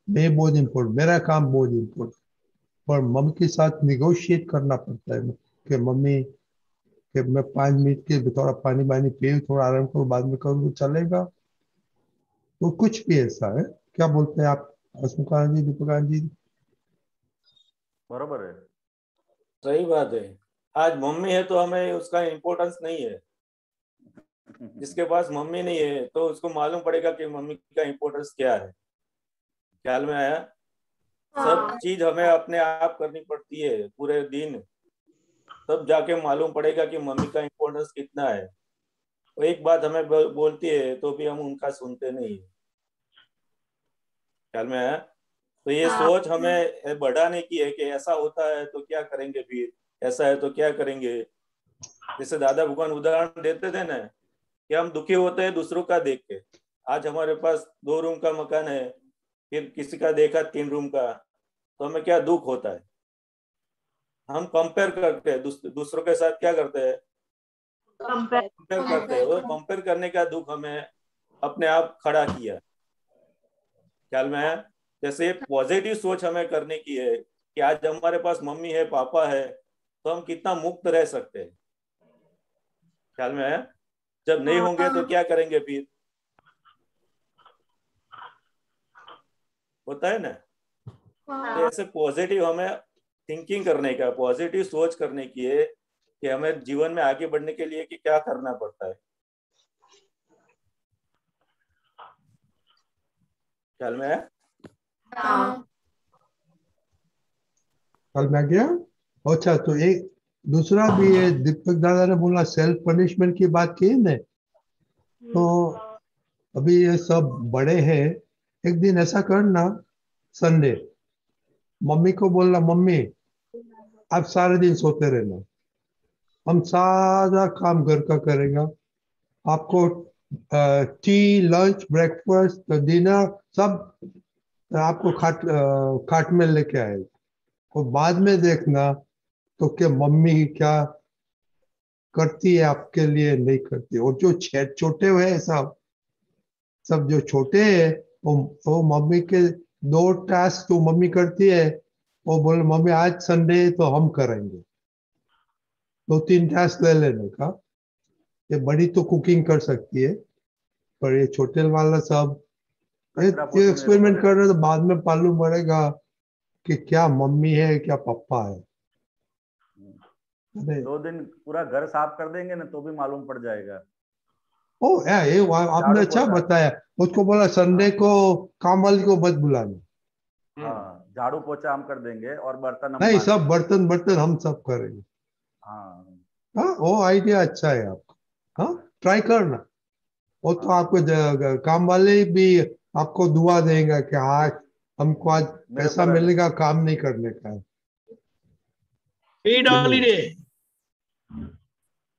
मैं बहुत इम्पोर्टेंट, मेरा काम बहुत इम्पोर्टेंट। पर मम्मी के साथ निगोशिएट करना पड़ता है कि मम्मी, कि मैं 5 मिनट के थोड़ा पानी वानी पी, थोड़ा आराम करूँ, बाद में करूँ तो चलेगा। तो कुछ भी ऐसा है। क्या बोलते हैं आप हसमुखान जी, दीपकान जी? बरोबर है। सही बात है। आज मम्मी है तो हमें उसका इम्पोर्टेंस नहीं है। जिसके पास मम्मी नहीं है तो उसको मालूम पड़ेगा कि मम्मी का इम्पोर्टेंस क्या है। ख्याल में आया? सब हाँ चीज हमें अपने आप करनी पड़ती है पूरे दिन, तब जाके मालूम पड़ेगा कि मम्मी का इम्पोर्टेंस कितना है। वो एक बात हमें बोलती है तो भी हम उनका सुनते नहीं। ख्याल में आया? तो ये हाँ सोच हमें बढ़ाने की है कि ऐसा होता है तो क्या करेंगे, फिर ऐसा है तो क्या करेंगे। जैसे दादा भगवान उदाहरण देते थे ना कि हम दुखी होते हैं दूसरों का देख के। आज हमारे पास 2 रूम का मकान है, फिर किसी का देखा 3 रूम का, तो हमें क्या दुख होता है। हम कंपेयर करते हैं दूसरों के साथ, क्या करते हैं, कंपेयर। कंपेयर करते हैं। कंपेयर वो कर। कंपेयर करने का दुख हमें अपने आप खड़ा किया। ख्याल में है? जैसे पॉजिटिव सोच हमें करने की है कि आज हमारे पास मम्मी है, पापा है, तो हम कितना मुक्त रह सकते हैं। ख्याल में है? जब नहीं हाँ होंगे तो क्या करेंगे फिर, होता है ना। तो हाँ ऐसे पॉजिटिव हमें थिंकिंग करने का, पॉजिटिव सोच करने की है कि हमें जीवन में आगे बढ़ने के लिए कि क्या करना पड़ता है। ख्याल में है? हाँ कल मैं गया। अच्छा, तो एक दूसरा भी है, दीपक दादा ने बोला सेल्फ पनिशमेंट की बात की ने, तो अभी ये सब बड़े हैं, एक दिन ऐसा करना, संडे मम्मी को बोलना, मम्मी आप सारे दिन सोते रहना, हम सारा काम घर का करेगा, आपको टी, लंच, ब्रेकफास्ट, डिनर सब आपको खाट में लेके आएगा, और बाद में देखना तो क्या मम्मी क्या करती है आपके लिए, नहीं करती। और जो छोटे हुए हैं सब, सब जो छोटे हैं, वो मम्मी के 2 टास्क तो मम्मी करती है, वो बोले मम्मी आज संडे है तो हम करेंगे, 2-3 टास्क ले लेने का। ये बड़ी तो कुकिंग कर सकती है, पर ये छोटे वाला सब कचरा ये पोछू मेरे एक्सपेरिमेंट ऊपर है। कर रहे, तो बाद में मालूम पड़ेगा कि क्या मम्मी है क्या पापा है। अरे 2 दिन पूरा घर साफ कर देंगे ना तो भी मालूम पड़ जाएगा। ओ यार, ये आपने झाड़ू अच्छा पोछा। बताया। उसको बोला संडे हाँ को काम वाली को मत बुलाना। हाँ, झाड़ू पोछा हम कर देंगे और बर्तन हम नहीं, सब मांजेंगे। बर्तन बर्तन हम सब करेंगे। हाँ हाँ, वो आइडिया अच्छा है आपका। हाँ, ट्राई करना। वो तो हाँ। आपको काम वाले भी आपको दुआ देगा कि आज हमको आज मेरे पैसा ऊपर मिलेगा, काम नहीं करने का है। पेड चलिए। हॉलीडे,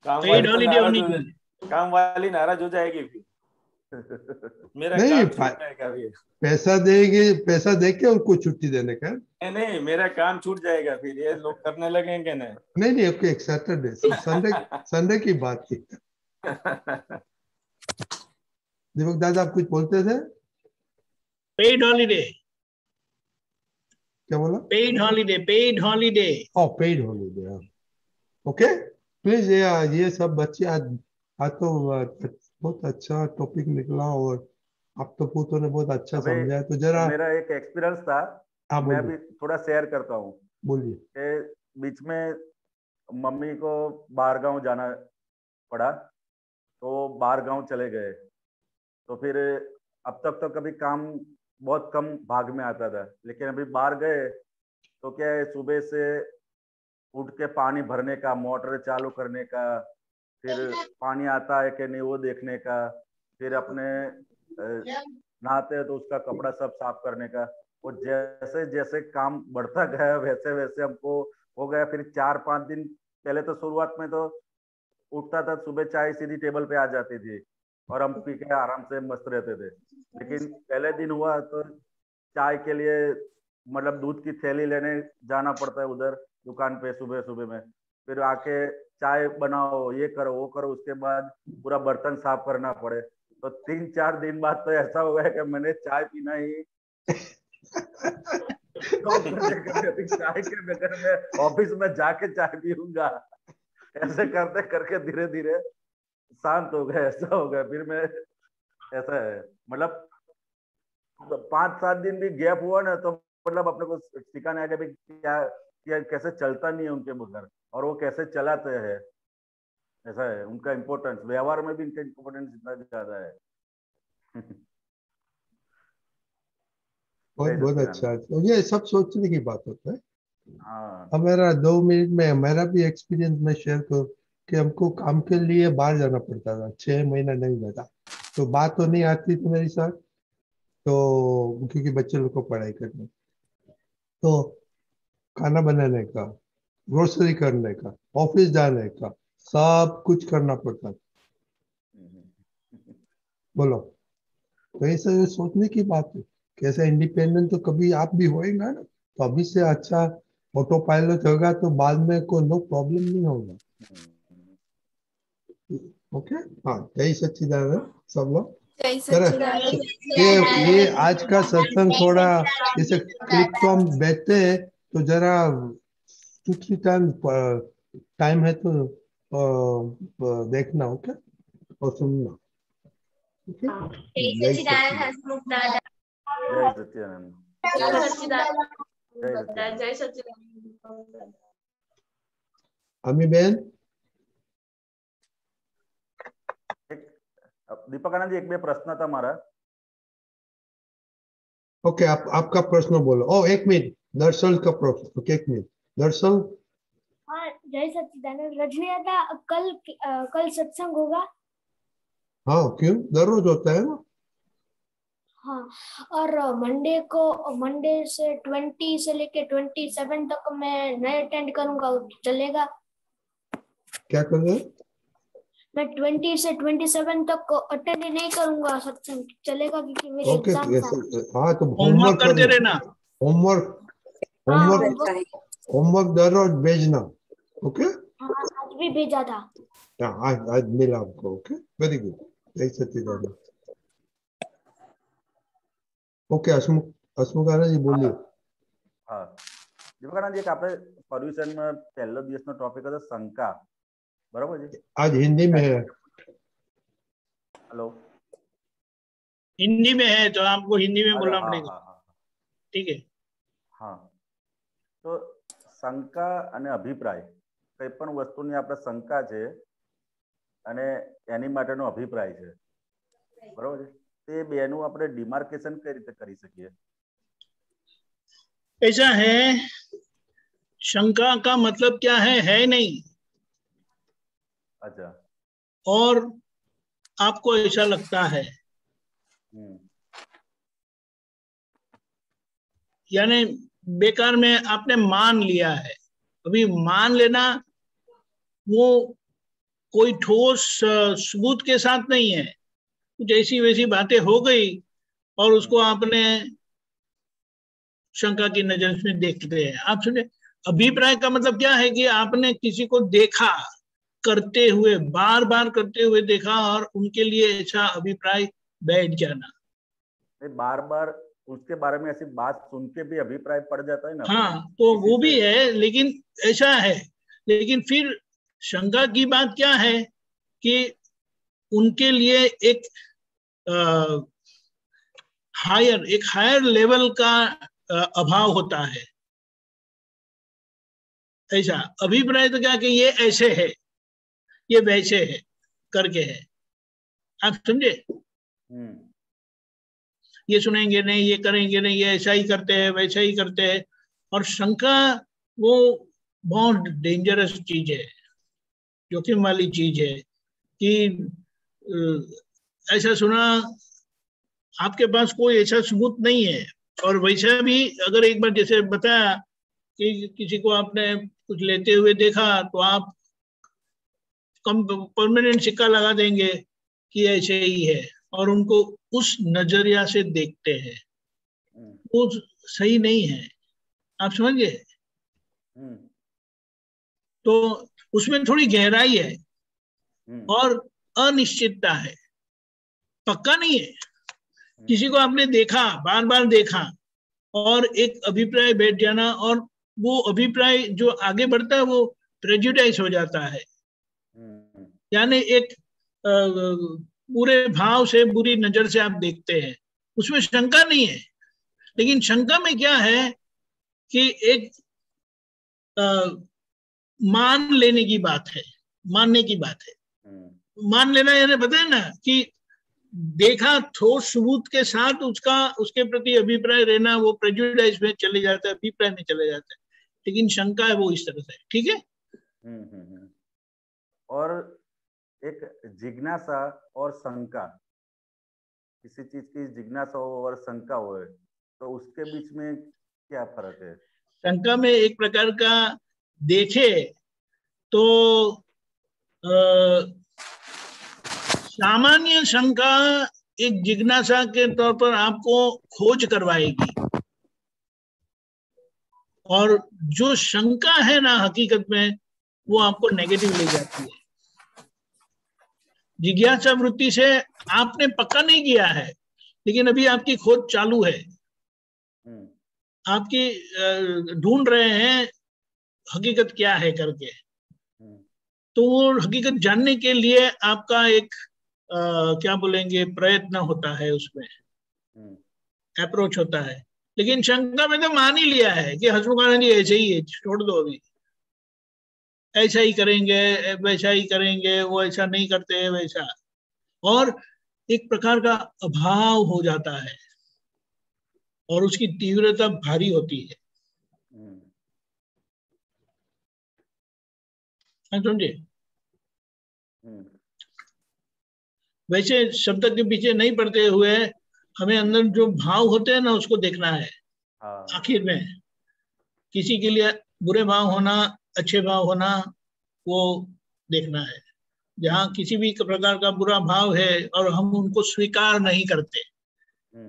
काम पेड वाली तो हॉलीडे नाराज होनी हो जाए, चाहिए। काम वाली नाराज हो जाएगी फिर, मेरा नहीं, काम छूट जाएगा फिर। पैसा देंगे, पैसा दे के उनको छुट्टी देने का। नहीं नहीं, मेरा काम छूट जाएगा फिर, ये लोग करने लगेंगे ना। नहीं नहीं, ओके, एक सैटरडे संडे, संडे की बात की। दीपक दादा आप कुछ बोलते थे? पेड हॉलीडे, क्या बोला? Paid holiday, paid holiday. Oh, paid holiday. Okay, please. ये सब बच्चे आज तो बहुत अच्छा टॉपिक निकला, और आप तो पूतों ने बहुत अच्छा अबे, समझा है, तो जरा। मेरा एक एक्सपीरियंस था, हाँ, मैं बोलिए भी थोड़ा शेयर करता हूँ बोलिए। कि बीच में मम्मी को बाहर गांव जाना पड़ा, तो बाहर गांव चले गए। तो फिर अब तक तो कभी काम बहुत कम भाग में आता था, लेकिन अभी बाहर गए तो क्या है, सुबह से उठ के पानी भरने का, मोटर चालू करने का, फिर पानी आता है कि नहीं वो देखने का, फिर अपने नहाते हैं तो उसका कपड़ा सब साफ करने का। वो जैसे जैसे काम बढ़ता गया वैसे वैसे हमको हो गया। फिर 4-5 दिन पहले तो शुरुआत में तो उठता था सुबह, चाय सीधी टेबल पे आ जाती थी, और हम पी के आराम से मस्त रहते थे। लेकिन पहले दिन हुआ तो चाय के लिए मतलब दूध की थैली लेने जाना पड़ता है उधर दुकान पे सुबह सुबह में, फिर आके चाय बनाओ, ये करो वो करो, उसके बाद पूरा बर्तन साफ करना पड़े। तो 3-4 दिन बाद तो ऐसा हो गया कि मैंने चाय पीना ही चाय के बगैर मैं ऑफिस में जाके चाय पीऊंगा। ऐसे करते करके धीरे धीरे शांत हो गए, ऐसा हो गया। फिर मैं ऐसा है मतलब 5-7 दिन भी गैप हुआ ना तो मतलब अपने को सिखाने आया कि क्या कैसे चलता नहीं है उनके बगैर और वो कैसे चलाते हैं। ऐसा है उनका इम्पोर्टेंस, व्यवहार में भी इनका इम्पोर्टेंस इतना ज्यादा है। बहुत बहुत अच्छा है। तो ये सब सोचने की बात होता है। हाँ अब मेरा 2 मिनट में मेरा भी एक्सपीरियंस में शेयर करूं कि हमको काम के लिए बाहर जाना पड़ता था, 6 महीना नहीं जाता, तो बात तो नहीं आती थी मेरी साथ, तो क्योंकि बच्चे लोग को पढ़ाई करने, तो खाना बनाने का, ग्रोसरी करने का, ऑफिस जाने का, सब कुछ करना पड़ता था। बोलो, तो ऐसे सोचने की बात है। कैसे इंडिपेंडेंट तो कभी आप भी होएगा ना, तो अभी से अच्छा ऑटो पायलट होगा तो बाद में कोई नो प्रॉब्लम नहीं होगा। ओके, हाँ, जय सच्चिदानंद सब लोग। जय चलो, सच्चिदानंद। ये आज का सत्संग थोड़ा जैसे क्लिक तो हम बैठते हैं तो जरा 2-3 टाइम है तो देखना, ओके, और सुनना, ओके। जय सच्चिदानंद हसमुख दादा। जय सच्चिदानंद। जय सच्चिदानंद। जय सच्चिदानंद। जय सच्चिदानंद। अमी बहन, दीपक आनंद जी, एक भी प्रश्न था हमारा। ओके, आपका प्रश्न बोलो। ओ, 1 मिनट, दर्शन का प्रश्न। ओके, 1 मिनट, दर्शन। हाँ, जय सच्चिदानंद। रजनी दादा, कल सत्संग होगा? हाँ, क्यों, दररोज होता है ना। हाँ, और मंडे से 20 से लेके 27 तक मैं नहीं अटेंड करूंगा, चलेगा? क्या कर रहे हैं? मैं 20 से 27 तक अटेंड नहीं करूंगा सत्संग, चलेगा? क्योंकि मेरे ओके, एग्जाम था। हाँ, तो होमवर्क करते रहना। होमवर्क हाँ, होमवर्क दररोज भेजना। ओके, हाँ, आज भी भेजा था। आज मिला आपको। ओके, वेरी गुड, जय सच्चिदानंद। ओके, હસમુખ આનંદજી બોલીએ। હા, દીપકાનંદજી, એક આપણે પર્યુષણમાં પહેલો દિવસનો ટોપિક હતો શંકા, બરાબર છે? आज हिंदी में है। हेलो, हिंदी में है तो आपको हिंदी में बोलना हाँ पड़ेगा, हाँ हाँ ठीक है? हाँ, તો શંકા અને અભિપ્રાય, કઈ પણ વસ્તુની આપણે શંકા છે અને એની માટેનો અભિપ્રાય છે, બરાબર છે? તે બેનું આપણે ડિમાર્કેશન કઈ રીતે કરી શકીએ? ऐसा है, शंका का मतलब क्या है नहीं। अच्छा, और आपको ऐसा लगता है, यानी बेकार में आपने मान लिया है। अभी मान लेना वो कोई ठोस सबूत के साथ नहीं है, कुछ ऐसी वैसी बातें हो गई और उसको आपने शंका की नजर में देखते हैं। आप सुने, अभिप्राय का मतलब क्या है कि आपने किसी को देखा करते हुए, बार बार करते हुए देखा और उनके लिए ऐसा अभिप्राय बैठ जाना। बार बार उसके बारे में ऐसी बात सुन के भी अभिप्राय पड़ जाता है ना। हाँ, तो वो भी है, लेकिन ऐसा है। लेकिन फिर शंका की बात क्या है कि उनके लिए एक हायर लेवल का अभाव होता है। ऐसा अभिप्राय तो क्या कि ये ऐसे है, ये वैसे है करके है। आप समझे? ये सुनेंगे नहीं, ये करेंगे नहीं, ये ऐसा ही करते हैं, वैसा ही करते हैं। और शंका वो बहुत डेंजरस चीज है, जोखिम वाली चीज है कि ऐसा सुना, आपके पास कोई ऐसा सबूत नहीं है, और वैसा भी अगर एक बार जैसे बताया कि किसी को आपने कुछ लेते हुए देखा तो आप कम परमानेंट सिक्का लगा देंगे कि ऐसे ही है और उनको उस नजरिया से देखते हैं, वो सही नहीं है। आप समझ गए? तो उसमें थोड़ी गहराई है और अनिश्चितता है, पक्का नहीं है। किसी को आपने देखा, बार बार देखा और एक अभिप्राय बैठ जाना, और वो अभिप्राय जो आगे बढ़ता है वो प्रेजुडाइज हो जाता है, यानी एक बुरे भाव से, बुरी नजर से आप देखते हैं। उसमें शंका नहीं है, लेकिन शंका में क्या है कि एक मान लेने की बात है, मानने की बात है। मान लेना यानी पता है ना कि देखा ठोस सबूत के साथ उसके प्रति अभिप्राय रहना, वो प्रेजुडाइज में चले जाता है, अभिप्राय में चले जाता है। लेकिन शंका है वो इस तरह से, ठीक है। और एक जिज्ञासा और शंका, किसी चीज की जिज्ञासा हो और शंका हो, तो उसके बीच में क्या फर्क है? शंका में एक प्रकार का देखे तो सामान्य शंका एक जिज्ञासा के तौर पर आपको खोज करवाएगी, और जो शंका है ना हकीकत में वो आपको नेगेटिव ले जाती है। जिज्ञासा वृत्ति से आपने पक्का नहीं किया है, लेकिन अभी आपकी खोज चालू है, आपकी ढूंढ रहे हैं हकीकत क्या है करके। तो वो हकीकत जानने के लिए आपका एक क्या बोलेंगे, प्रयत्न होता है, उसमें अप्रोच होता है। लेकिन शंका में तो मान ही लिया है कि हसमुखानंद जी ऐसे ही है, छोड़ दो, अभी ऐसा ही करेंगे, वैसा ही करेंगे, वो ऐसा नहीं करते वैसा, और एक प्रकार का अभाव हो जाता है और उसकी तीव्रता भारी होती है। समझे? वैसे शब्द के पीछे नहीं पड़ते हुए हमें अंदर जो भाव होते हैं ना उसको देखना है। आखिर में किसी के लिए बुरे भाव होना, अच्छे भाव होना, वो देखना है। जहाँ किसी भी प्रकार का बुरा भाव है और हम उनको स्वीकार नहीं करते,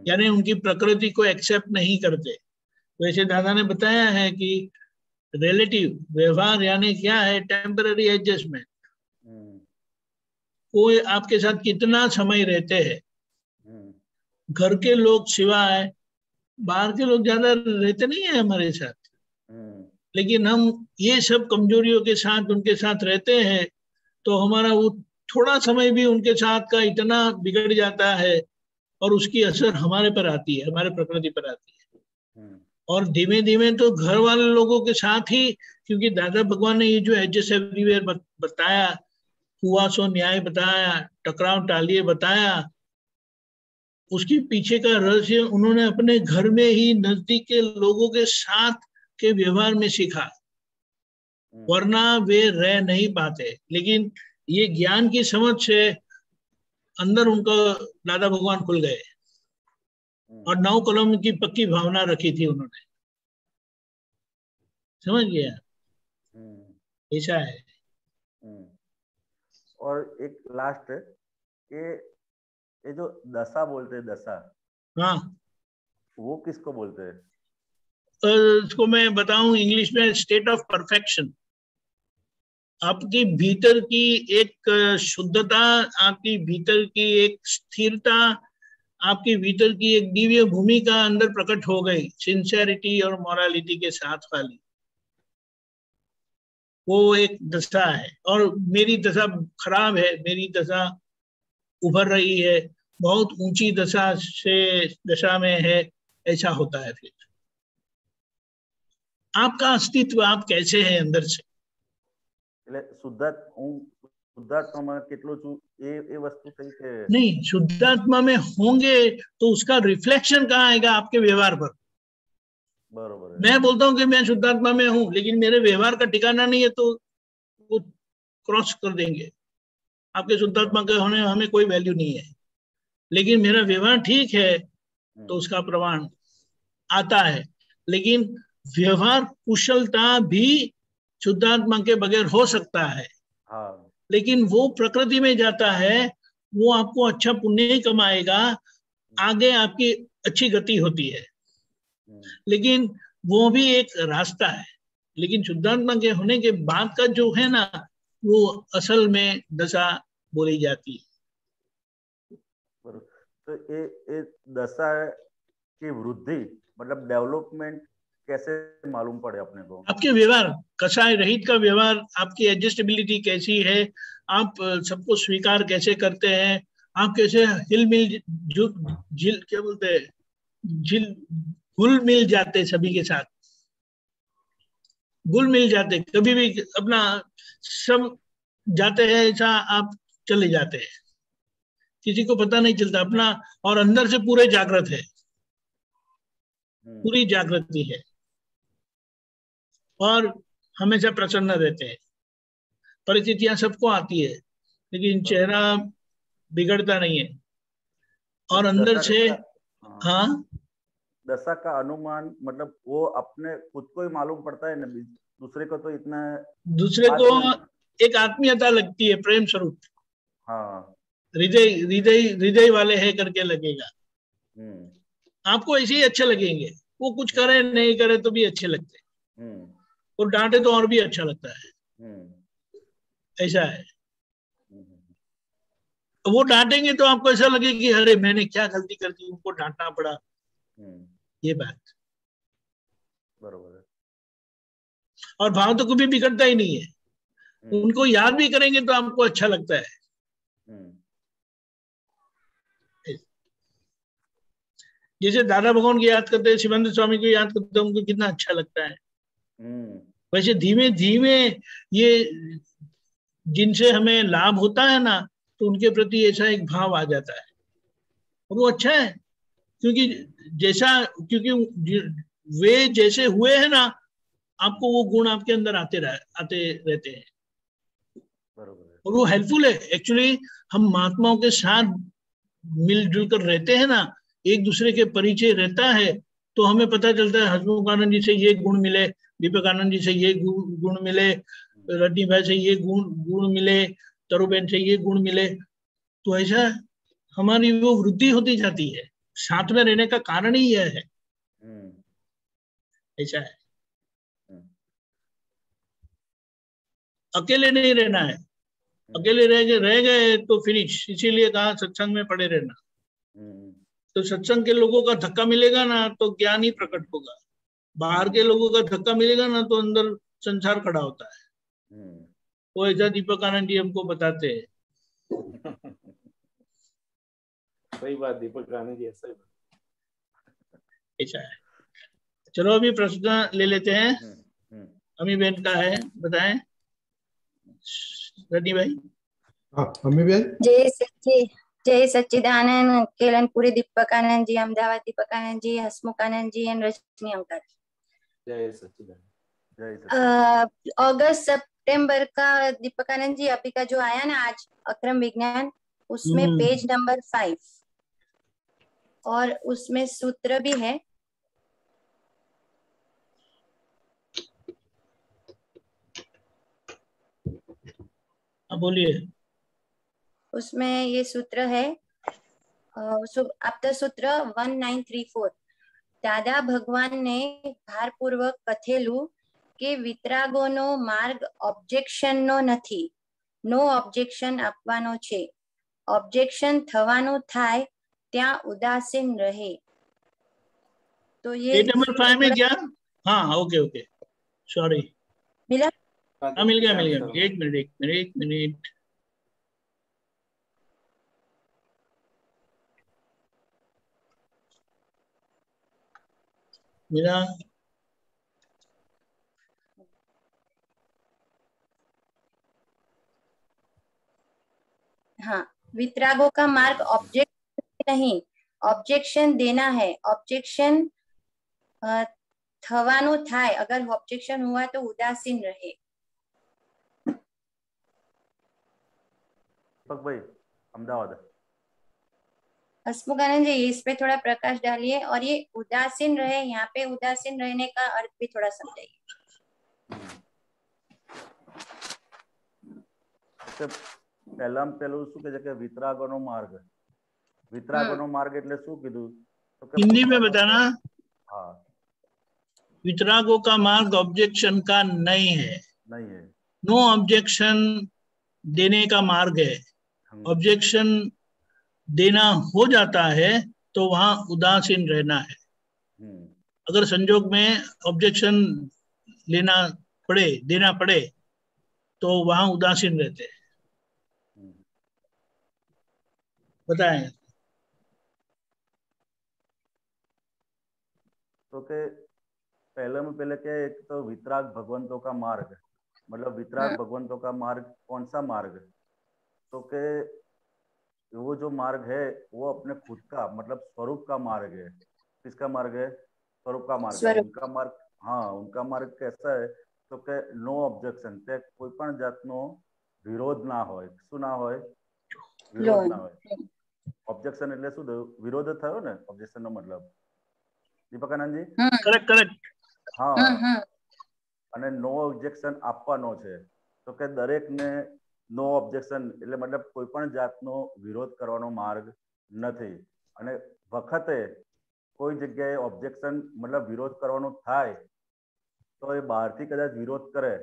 यानी उनकी प्रकृति को एक्सेप्ट नहीं करते, वैसे दादा ने बताया है कि रिलेटिव व्यवहार यानी क्या है, टेम्पररी एडजस्टमेंट। कोई आपके साथ कितना समय रहते हैं, घर के लोग सिवाय बाहर के लोग ज्यादा रहते नहीं है हमारे साथ, लेकिन हम ये सब कमजोरियों के साथ उनके साथ रहते हैं, तो हमारा वो थोड़ा समय भी उनके साथ का इतना बिगड़ जाता है और उसकी असर हमारे पर आती है, हमारे प्रकृति पर आती है। और धीमे धीमे तो घर वाले लोगों के साथ ही, क्योंकि दादा भगवान ने ये जो एडजस्ट एवरीवेयर बताया, हुआ सो न्याय बताया, टकराव टालिए बताया, उसके पीछे का रहस्य उन्होंने अपने घर में ही नजदीक के लोगों के साथ के व्यवहार में सीखा, वरना वे रह नहीं पाते। लेकिन ये ज्ञान की समझ से अंदर उनका दादा भगवान खुल गए और 9 कलम की पक्की भावना रखी थी उन्होंने। समझ गया? ऐसा है। और एक लास्ट, ये जो दशा बोलते हैं, दशा, हाँ, वो किसको बोलते हैं? इसको मैं बताऊं इंग्लिश में, स्टेट ऑफ परफेक्शन। आपकी भीतर की एक शुद्धता, आपकी भीतर की एक स्थिरता, आपकी भीतर की एक दिव्य भूमिका अंदर प्रकट हो गई, सिंसियरिटी और मोरालिटी के साथ वाली, वो एक दशा है। और मेरी दशा खराब है, मेरी दशा उभर रही है, बहुत ऊंची दशा में है, ऐसा होता है। फिर आपका अस्तित्व, आप कैसे हैं अंदर से, शुद्धात्मा કેટલું છું એ वस्तु सही है नहीं, शुद्धात्मा में होंगे तो उसका रिफ्लेक्शन कहाँ आएगा? आपके व्यवहार पर। बरोबर है। मैं बोलता हूँ कि मैं शुद्धात्मा में हूँ, लेकिन मेरे व्यवहार का ठिकाना नहीं है, तो वो क्रॉस कर देंगे। आपके शुद्धात्मा के होने हमें कोई वैल्यू नहीं है, लेकिन मेरा व्यवहार ठीक है तो उसका प्रमाण आता है। लेकिन व्यवहार कुशलता भी शुद्धात्मा के बगैर हो सकता है, लेकिन वो प्रकृति में जाता है वो आपको अच्छा पुण्य ही कमाएगा, आगे आपकी अच्छी गति होती है। लेकिन वो भी एक रास्ता है, लेकिन शुद्धात्मा के होने के बाद का जो है ना, वो असल में दशा बोली जाती है। तो ये दशा की वृद्धि मतलब डेवलपमेंट कैसे मालूम पड़े अपने को? आपके व्यवहार, कसाय रहित का व्यवहार, आपकी एडजस्टेबिलिटी कैसी है, आप सबको स्वीकार कैसे करते हैं, आप कैसे हिल मिल झिल क्या बोलते हैं, झिल घुल मिल जाते सभी के साथ, घुल मिल जाते, कभी भी अपना सब जाते हैं ऐसा आप चले जाते हैं, किसी को पता नहीं चलता अपना, और अंदर से पूरे जागृत है, पूरी जागृति है, और हमेशा प्रसन्न रहते हैं। परिस्थितियां सबको आती है, लेकिन चेहरा बिगड़ता नहीं है, और अंदर से हाँ दशा का अनुमान मतलब वो अपने खुद को ही मालूम पड़ता है ना, दूसरे को तो इतना, दूसरे को एक आत्मीयता लगती है, प्रेम स्वरूप, हाँ हृदय हृदय हृदय वाले है करके लगेगा, आपको ऐसे ही अच्छे लगेंगे, वो कुछ करे नहीं करे तो भी अच्छे लगते, और डांटे तो और भी अच्छा लगता है, ऐसा है। तो वो डांटेंगे तो आपको ऐसा लगे कि अरे मैंने क्या गलती कर दी, उनको डांटना पड़ा, ये बात बरोबर है। और भाव तो कभी बिगड़ता ही नहीं है, उनको याद भी करेंगे तो आपको अच्छा लगता है। जैसे दादा भगवान को याद करते हैं, शिवानंद स्वामी को याद करते हैं, उनको कितना अच्छा लगता है। वैसे धीमे धीमे ये जिनसे हमें लाभ होता है ना, तो उनके प्रति ऐसा एक भाव आ जाता है, और वो अच्छा है, क्योंकि वे जैसे हुए हैं ना, आपको वो गुण आपके अंदर आते रहते हैं, और वो हेल्पफुल है। एक्चुअली हम महात्माओं के साथ मिलजुल कर रहते हैं ना, एक दूसरे के परिचय रहता है, तो हमें पता चलता है हसमुख आनंद जी से ये गुण मिले, दीपक आनंद जी से ये गुण मिले, रजनी भाई से ये गुण मिले, तरुबेन से ये गुण मिले, तो ऐसा हमारी वो वृद्धि होती जाती है। साथ में रहने का कारण ही यह है, ऐसा है। अकेले नहीं रहना है, अकेले रह गए तो फिनिश, इसीलिए कहा सत्संग में पड़े रहना। तो सत्संग के लोगों का धक्का मिलेगा ना तो ज्ञान ही प्रकट होगा, बाहर के लोगों का धक्का मिलेगा ना तो अंदर संसार खड़ा होता है। वो ऐसा दीपक आनंद जी हमको बताते हैं। सही बात, दीपक आनंद जी ऐसा ही ऐसा है। चलो अभी प्रश्न ले लेते हैं, अमी बहन का है, बताएं रजनी भाई। अमी बहन। जय सच्चिदानंद, केलनपुरी दीपक आनंद जी, अहमदाबाद दीपक आनंद जी, हसमुख आनंद जी एंड रजनी अंकल। जय सच्चिदानंद। अगस्त सितंबर का दीपक आनंद जी अभी का जो आया ना आज अक्रम विज्ञान, उसमें पेज नंबर 5 और उसमें सूत्र भी है। बोलिए। उसमें ये सूत्र है, आपता सूत्र 1934। दादा भगवान ने ભારપૂર્વક કથેલું કે વિતરાગોનો માર્ગ ઓબ્જેક્શનનો નથી, નો ઓબ્જેક્શન આપવાનો છે, ઓબ્જેક્શન થવાનું થાય ત્યાં ઉદાસીન રહે। तो ये नंबर 5 में क्या? हाँ ओके सॉरी, मिला? हाँ मिल गया। एक मिनट। मिला? हाँ, वितरागों का मार्ग ऑब्जेक्ट नहीं, ऑब्जेक्शन देना है। ऑब्जेक्शन थवानु थाय, अगर ऑब्जेक्शन हुआ तो उदासीन रहे। दीपक भाई अहमदाबाद। हसमुख आनंद जी इस पे थोड़ा प्रकाश डालिए, और ये उदासीन रहे, यहाँ पे उदासीन रहने का अर्थ भी थोड़ा समझाइए। પહેલામાં પહેલું શું કહે છે કે વિતરાગોનો માર્ગ. વિતરાગોનો માર્ગ એટલે શું કીધું? તો કે हिंदी में बताना। हाँ, वितरागों का मार्ग ऑब्जेक्शन का नहीं है, नहीं है। नो ऑब्जेक्शन देने का मार्ग है। ऑब्जेक्शन देना हो जाता है तो वहां उदासीन रहना है। अगर संजोग में ऑब्जेक्शन लेना पड़े, देना पड़े, तो वहां उदासीन रहते हैं। बताएं। तो के पहले में पहले क्या है, एक तो वितराग भगवंतों का मार्ग, मतलब वितराग भगवंतों का मार्ग कौन सा मार्ग? तो के वो जो मार्ग है वो अपने खुद का मतलब स्वरूप का मार्ग है। किसका मार्ग है? स्वरूप का मार्ग है। उनका मार्ग, हाँ, उनका मार्ग कैसा है? तो के नो ऑब्जेक्शन, ते कोई पण जातनो विरोध ना होय। શું ના હોય? વિરોધ ના હોય। ઓબ્જેક્શન એટલે શું થયું? વિરોધ થયો ને ઓબ્જેક્શન નો મતલબ, દીપકાનંદજી? Correct correct. હા, અને નો ઓબ્જેક્શન આપવાનો છે। તો કે દરેકને નો ઓબ્જેક્શન એટલે મતલબ કોઈ પણ જાતનો વિરોધ કરવાનો માર્ગ નથી। અને વખતે કોઈ જગ્યાએ ઓબ્જેક્શન मतलब વિરોધ કરવાનો થાય તો એ બહારથી કદાચ વિરોધ કરે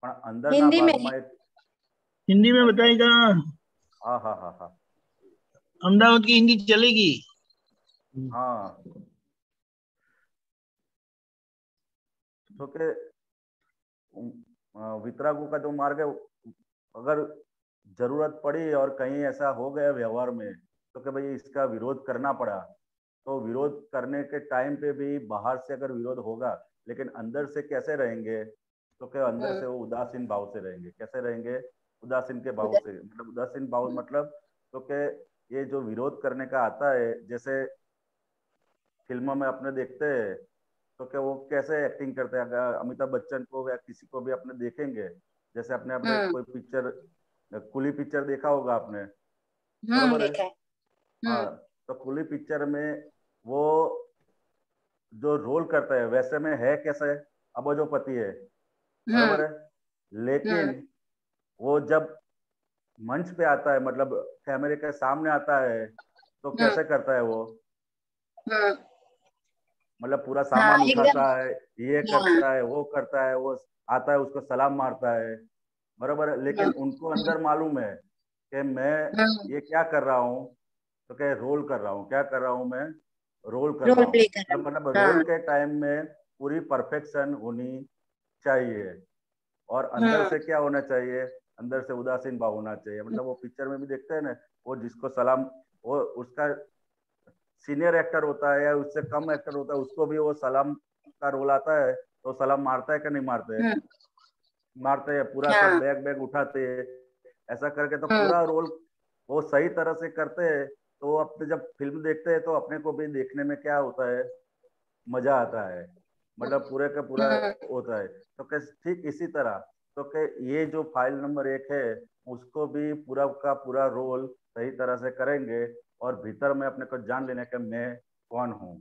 પણ અંદરના ભાગમાં એક हिंदी में बताएगा। हाँ हाँ हाँ हाँ, अहमदाबाद की हिंदी चलेगी। हाँ, तो के वितरागों का जो मार्ग है, अगर जरूरत पड़ी और कहीं ऐसा हो गया व्यवहार में तो कि भाई इसका विरोध करना पड़ा, तो विरोध करने के टाइम पे भी बाहर से अगर विरोध होगा लेकिन अंदर से कैसे रहेंगे? तो कि अंदर से वो उदासीन भाव से रहेंगे। कैसे रहेंगे? उदासीन के भाव से। मतलब उदासीन भाव मतलब तो कि ये जो विरोध करने का आता है, जैसे फिल्मों में अपने देखते हैं तो क्या वो कैसे एक्टिंग करते हैं। अगर अमिताभ बच्चन को या किसी को भी अपने देखेंगे, जैसे अपने अपने कोई पिक्चर, कुली पिक्चर देखा होगा आपने, बरोबर है? हाँ, तो कुली पिक्चर में वो जो रोल करता है वैसे में है कैसे? अबोजोपति है, बरोबर है? लेकिन वो जब मंच पे आता है, मतलब कैमरे के सामने आता है, तो कैसे करता है वो? मतलब पूरा सामान उठाता है, ये करता है, वो करता है, वो आता है उसको सलाम मारता है, बरोबर है? लेकिन उनको अंदर मालूम है कि मैं ये क्या कर रहा हूँ, तो क्या रोल कर रहा हूँ। क्या कर रहा हूँ मैं? रोल कर रहा हूँ। मतलब रोल के टाइम में पूरी परफेक्शन होनी चाहिए और अंदर से क्या होना चाहिए? अंदर से उदासीन भाव होना चाहिए। मतलब वो पिक्चर में भी देखते हैं ना, वो जिसको सलाम, वो उसका सीनियर एक्टर होता है या उससे कम एक्टर होता है, उसको भी वो सलाम का रोल आता है तो सलाम मारता है कि नहीं मारते है? मारते हैं। पूरा सब बैग बैग उठाते हैं, ऐसा करके तो पूरा रोल वो सही तरह से करते हैं। तो अपने जब फिल्म देखते हैं तो अपने को भी देखने में क्या होता है? मजा आता है, मतलब पूरे का पूरा होता है। तो ठीक इसी तरह तो के ये जो फाइल नंबर 1 है उसको भी पूरा का पूरा रोल सही तरह से करेंगे और भीतर में अपने को जान लेने का मैं कौन हूँ,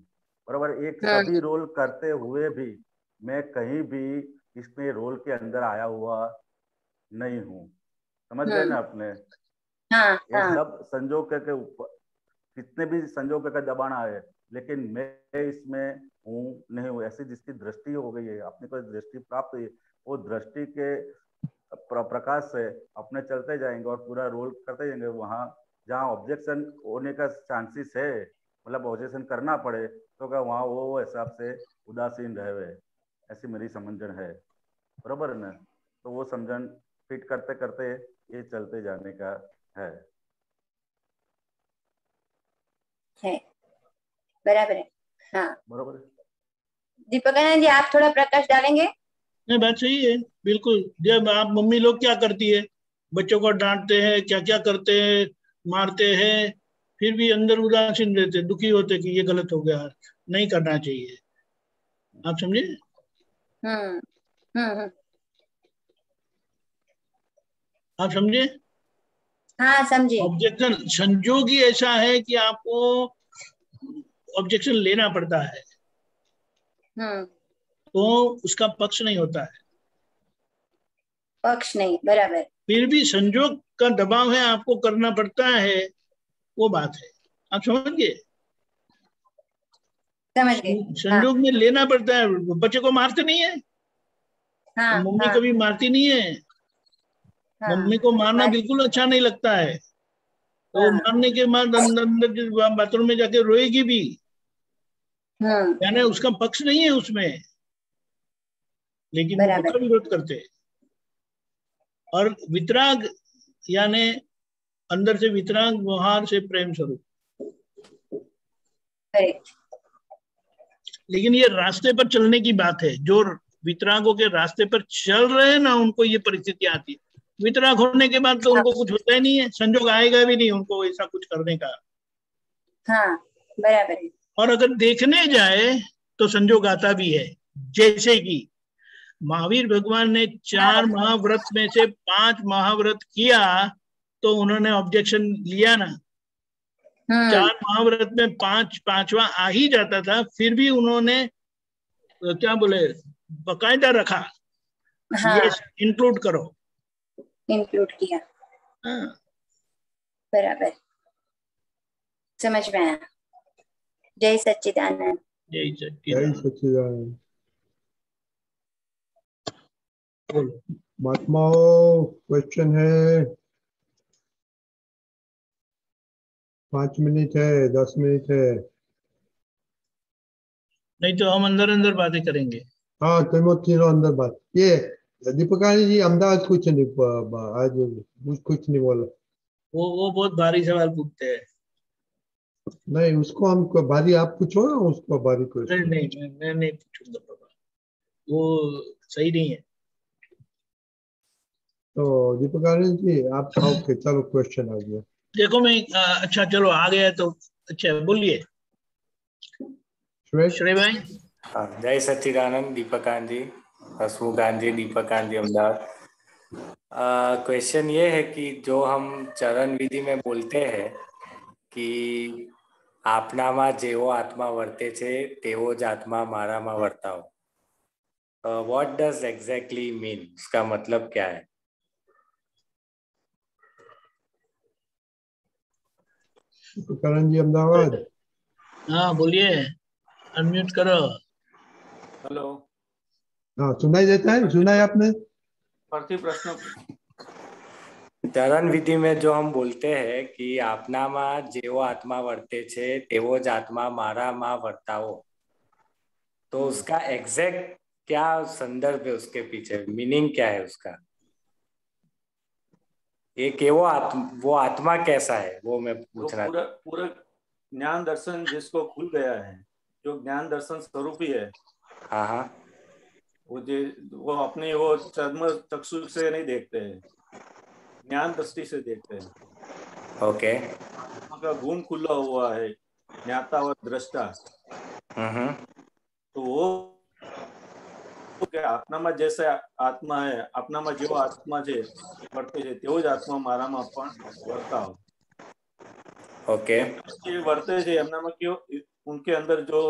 बराबर? एक सभी रोल करते हुए भी मैं कहीं भी इसमें रोल के अंदर आया हुआ नहीं हूँ। समझ गए ना आपने? ये सब संजोग के ऊपर, कितने भी संजोग का दबाना है, लेकिन मैं इसमें हूँ नहीं हूँ, ऐसी जिसकी दृष्टि हो गई है, अपने को दृष्टि प्राप्त हुई, वो दृष्टि के प्रकाश से अपने चलते जाएंगे और पूरा रोल करते जाएंगे। वहां जहाँ ऑब्जेक्शन होने का चांसेस है, मतलब ऑब्जेक्शन करना पड़े, तो क्या वहाँ वो हिसाब से उदासीन रहे। ऐसी मेरी समझन है, बराबर है ना? तो वो समझन फिट करते करते ये चलते जाने का है। बराबर है। हाँ, बराबर है। दीपकानंद जी, आप थोड़ा प्रकाश डालेंगे? नहीं, बात सही है बिल्कुल। जब आप मम्मी लोग क्या करती है, बच्चों को डांटते हैं, क्या क्या करते हैं, मारते हैं, फिर भी अंदर उदासीन रहते, दुखी होते कि ये गलत हो गया, नहीं करना चाहिए। आप समझे? आप समझे? हाँ, समझे। ऑब्जेक्शन संजोग ही ऐसा है कि आपको ऑब्जेक्शन लेना पड़ता है, तो उसका पक्ष नहीं होता है। पक्ष नहीं, बराबर। फिर भी संजोग का दबाव है, आपको करना पड़ता है, वो बात है। आप समझ गए? समझ गए। संजोग में लेना पड़ता है। बच्चे को मारते नहीं है, हाँ, मम्मी हाँ, कभी मारती नहीं है। हाँ, मम्मी को मारना बिल्कुल अच्छा नहीं लगता है, तो मारने के बाद अंदर बाथरूम में जाके रोएगी भी, यानी उसका पक्ष नहीं है उसमें, लेकिन वो पक्का विरोध करते हैं। और वितराग यानी अंदर से वितराग, व्यवहार से प्रेम स्वरूप। लेकिन ये रास्ते पर चलने की बात है। जो वितरागों के रास्ते पर चल रहे हैं ना, उनको ये परिस्थितियां आती है। वितराग होने के बाद तो उनको कुछ होता ही नहीं है, संजोग आएगा भी नहीं उनको ऐसा कुछ करने का। हाँ, बराबर है। और अगर देखने जाए तो संजोग आता भी है। जैसे कि महावीर भगवान ने 4 महाव्रत में से 5 महाव्रत किया, तो उन्होंने ऑब्जेक्शन लिया ना। 4 महाव्रत में 5वां आ ही जाता था, फिर भी उन्होंने क्या बोले, बकायदा रखा। हाँ। ये इंक्लूड करो, इंक्लूड किया। हाँ। बराबर, समझ में आया। जय सच्चिदानंद। जय सच्चिदानंद। महात्माओं, क्वेश्चन है? 5 मिनट है, 10 मिनट है। नहीं तो हम अंदर अंदर बातें करेंगे। हाँ, तुम तीनों अंदर बात। ये दीपकानी जी अहमदाबाद कुछ नहीं, आज कुछ नहीं बोला। वो बहुत भारी सवाल पूछते हैं। नहीं, उसको हम भारी आप पूछो ना, उसको भारी क्वेश्चन। नहीं, मैं नहीं पूछूंगा बाबा, वो सही नहीं है। तो दीपकानी जी आप ओके, चलो क्वेश्चन आ गया। देखो मैं अच्छा चलो आ गया तो अच्छा बोलिए श्रेय भाई। हाँ, जय सच्चिदानंद दीपकांत जी, हसमुख गांधी दीपकांत जी अहमदाबाद। क्वेश्चन ये है कि जो हम चरण विधि में बोलते हैं कि आपनाમાં જેવો આત્મા વર્તે છે તેવો જ આત્મા મારામાં વર્તાવો, व्हाट डज एग्जैक्टली मीन, उसका मतलब क्या है? करण जी अहमदाबाद। हाँ बोलिए, अनम्यूट करो। हेलो। हाँ, सुनाई देता है? सुना है आपने? प्रश्न चरण विधि में जो हम बोलते हैं कि आपनाમાં જેવો આત્મા વર્તે છે તેવો જ આત્મા મારામાં વર્તાવો, तो उसका एग्जैक्ट क्या संदर्भ है, उसके पीछे मीनिंग क्या है उसका? ये केवो वो आत्मा कैसा है, वो मैं पूछना। पूरा ज्ञान दर्शन जिसको खुल गया है, जो ज्ञान दर्शन स्वरूप ही है। हाँ हाँ, वो अपने वो चर्म चक्षु से नहीं देखते हैं, ज्ञान दृष्टि से देखते हैं। ओके। उनका गुण खुला हुआ है, ज्ञाता और दृष्टा। तो वो આપનામાં जैसे आत्मा है, આપનામાં જેવો આત્મા છે વર્તે છે તેવો જ આત્મા મારામાં પણ વર્તાવ। ओके। ये वर्ते છે એમનામાં क्यों, उनके अंदर जो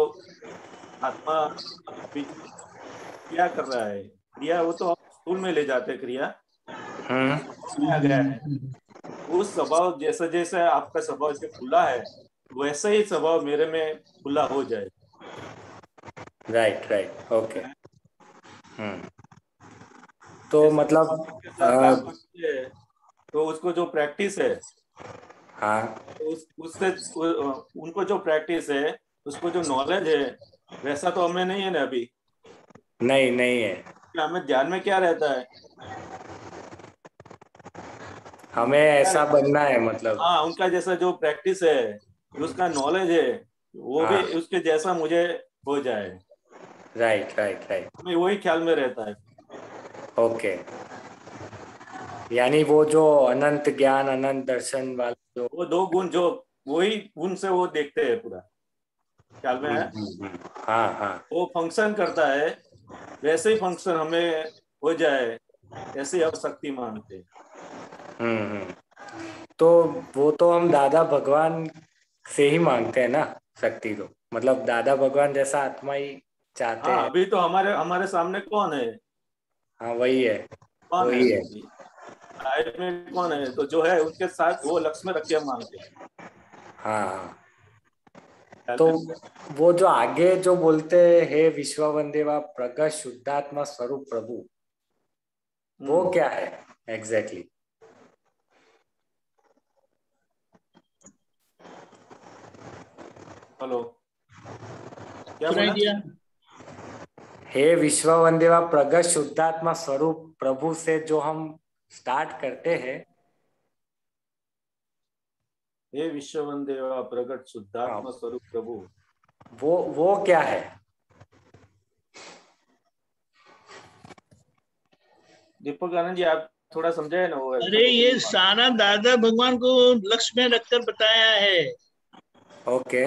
आत्मा क्रिया कर रहा है, क्रिया वो तो स्थूल में ले जाते क्रिया आ गया है। उस स्वभाव जैसा जैसा आपका स्वभाव से खुला है, वैसा ही स्वभाव मेरे में खुला हो जाए। Right right, okay. तो मतलब तो उसको जो प्रैक्टिस है, हाँ, तो उससे उनको जो प्रैक्टिस है, उसको जो नॉलेज है, वैसा तो हमें नहीं है ना अभी। नहीं है। हमें ध्यान में क्या रहता है, हमें ऐसा बनना है, मतलब हाँ, उनका जैसा जो प्रैक्टिस है, उसका नॉलेज है, वो भी उसके जैसा मुझे हो जाए। राइट राइट राइट, हमें वही ख्याल में रहता है। ओके। यानी वो जो अनंत ज्ञान अनंत दर्शन वाला जो वो 2 गुण, जो वही गुण से वो देखते हैं, पूरा ख्याल में है। हाँ हाँ, वो फंक्शन करता है, वैसे ही फंक्शन हमें हो जाए, ऐसे अब शक्ति मानते। तो वो तो हम दादा भगवान से ही मांगते हैं ना शक्ति, तो मतलब दादा भगवान जैसा आत्मा ही चाहते हैं। अभी तो हमारे सामने कौन है? हाँ वही है। कौन वही है? है। लाइफ में कौन है? तो जो है उसके साथ वो लक्ष्य में रख के मांगते हैं। हाँ, तो वो जो आगे जो बोलते हे विश्ववंदेवा प्रगट शुद्धात्मा स्वरूप प्रभु, वो क्या है एग्जैक्टली? हेलो, क्या सुनाई बोला? दिया? हे विश्ववंदेवा प्रगट शुद्धात्मा स्वरूप प्रभु से जो हम स्टार्ट करते हैं, हे विश्ववंदेवा प्रगट शुद्धात्मा स्वरूप प्रभु, वो क्या है? दीपक आनंद जी आप थोड़ा समझाए ना वो। अरे ये सारा दादा भगवान को लक्ष्य में रखकर बताया है। ओके,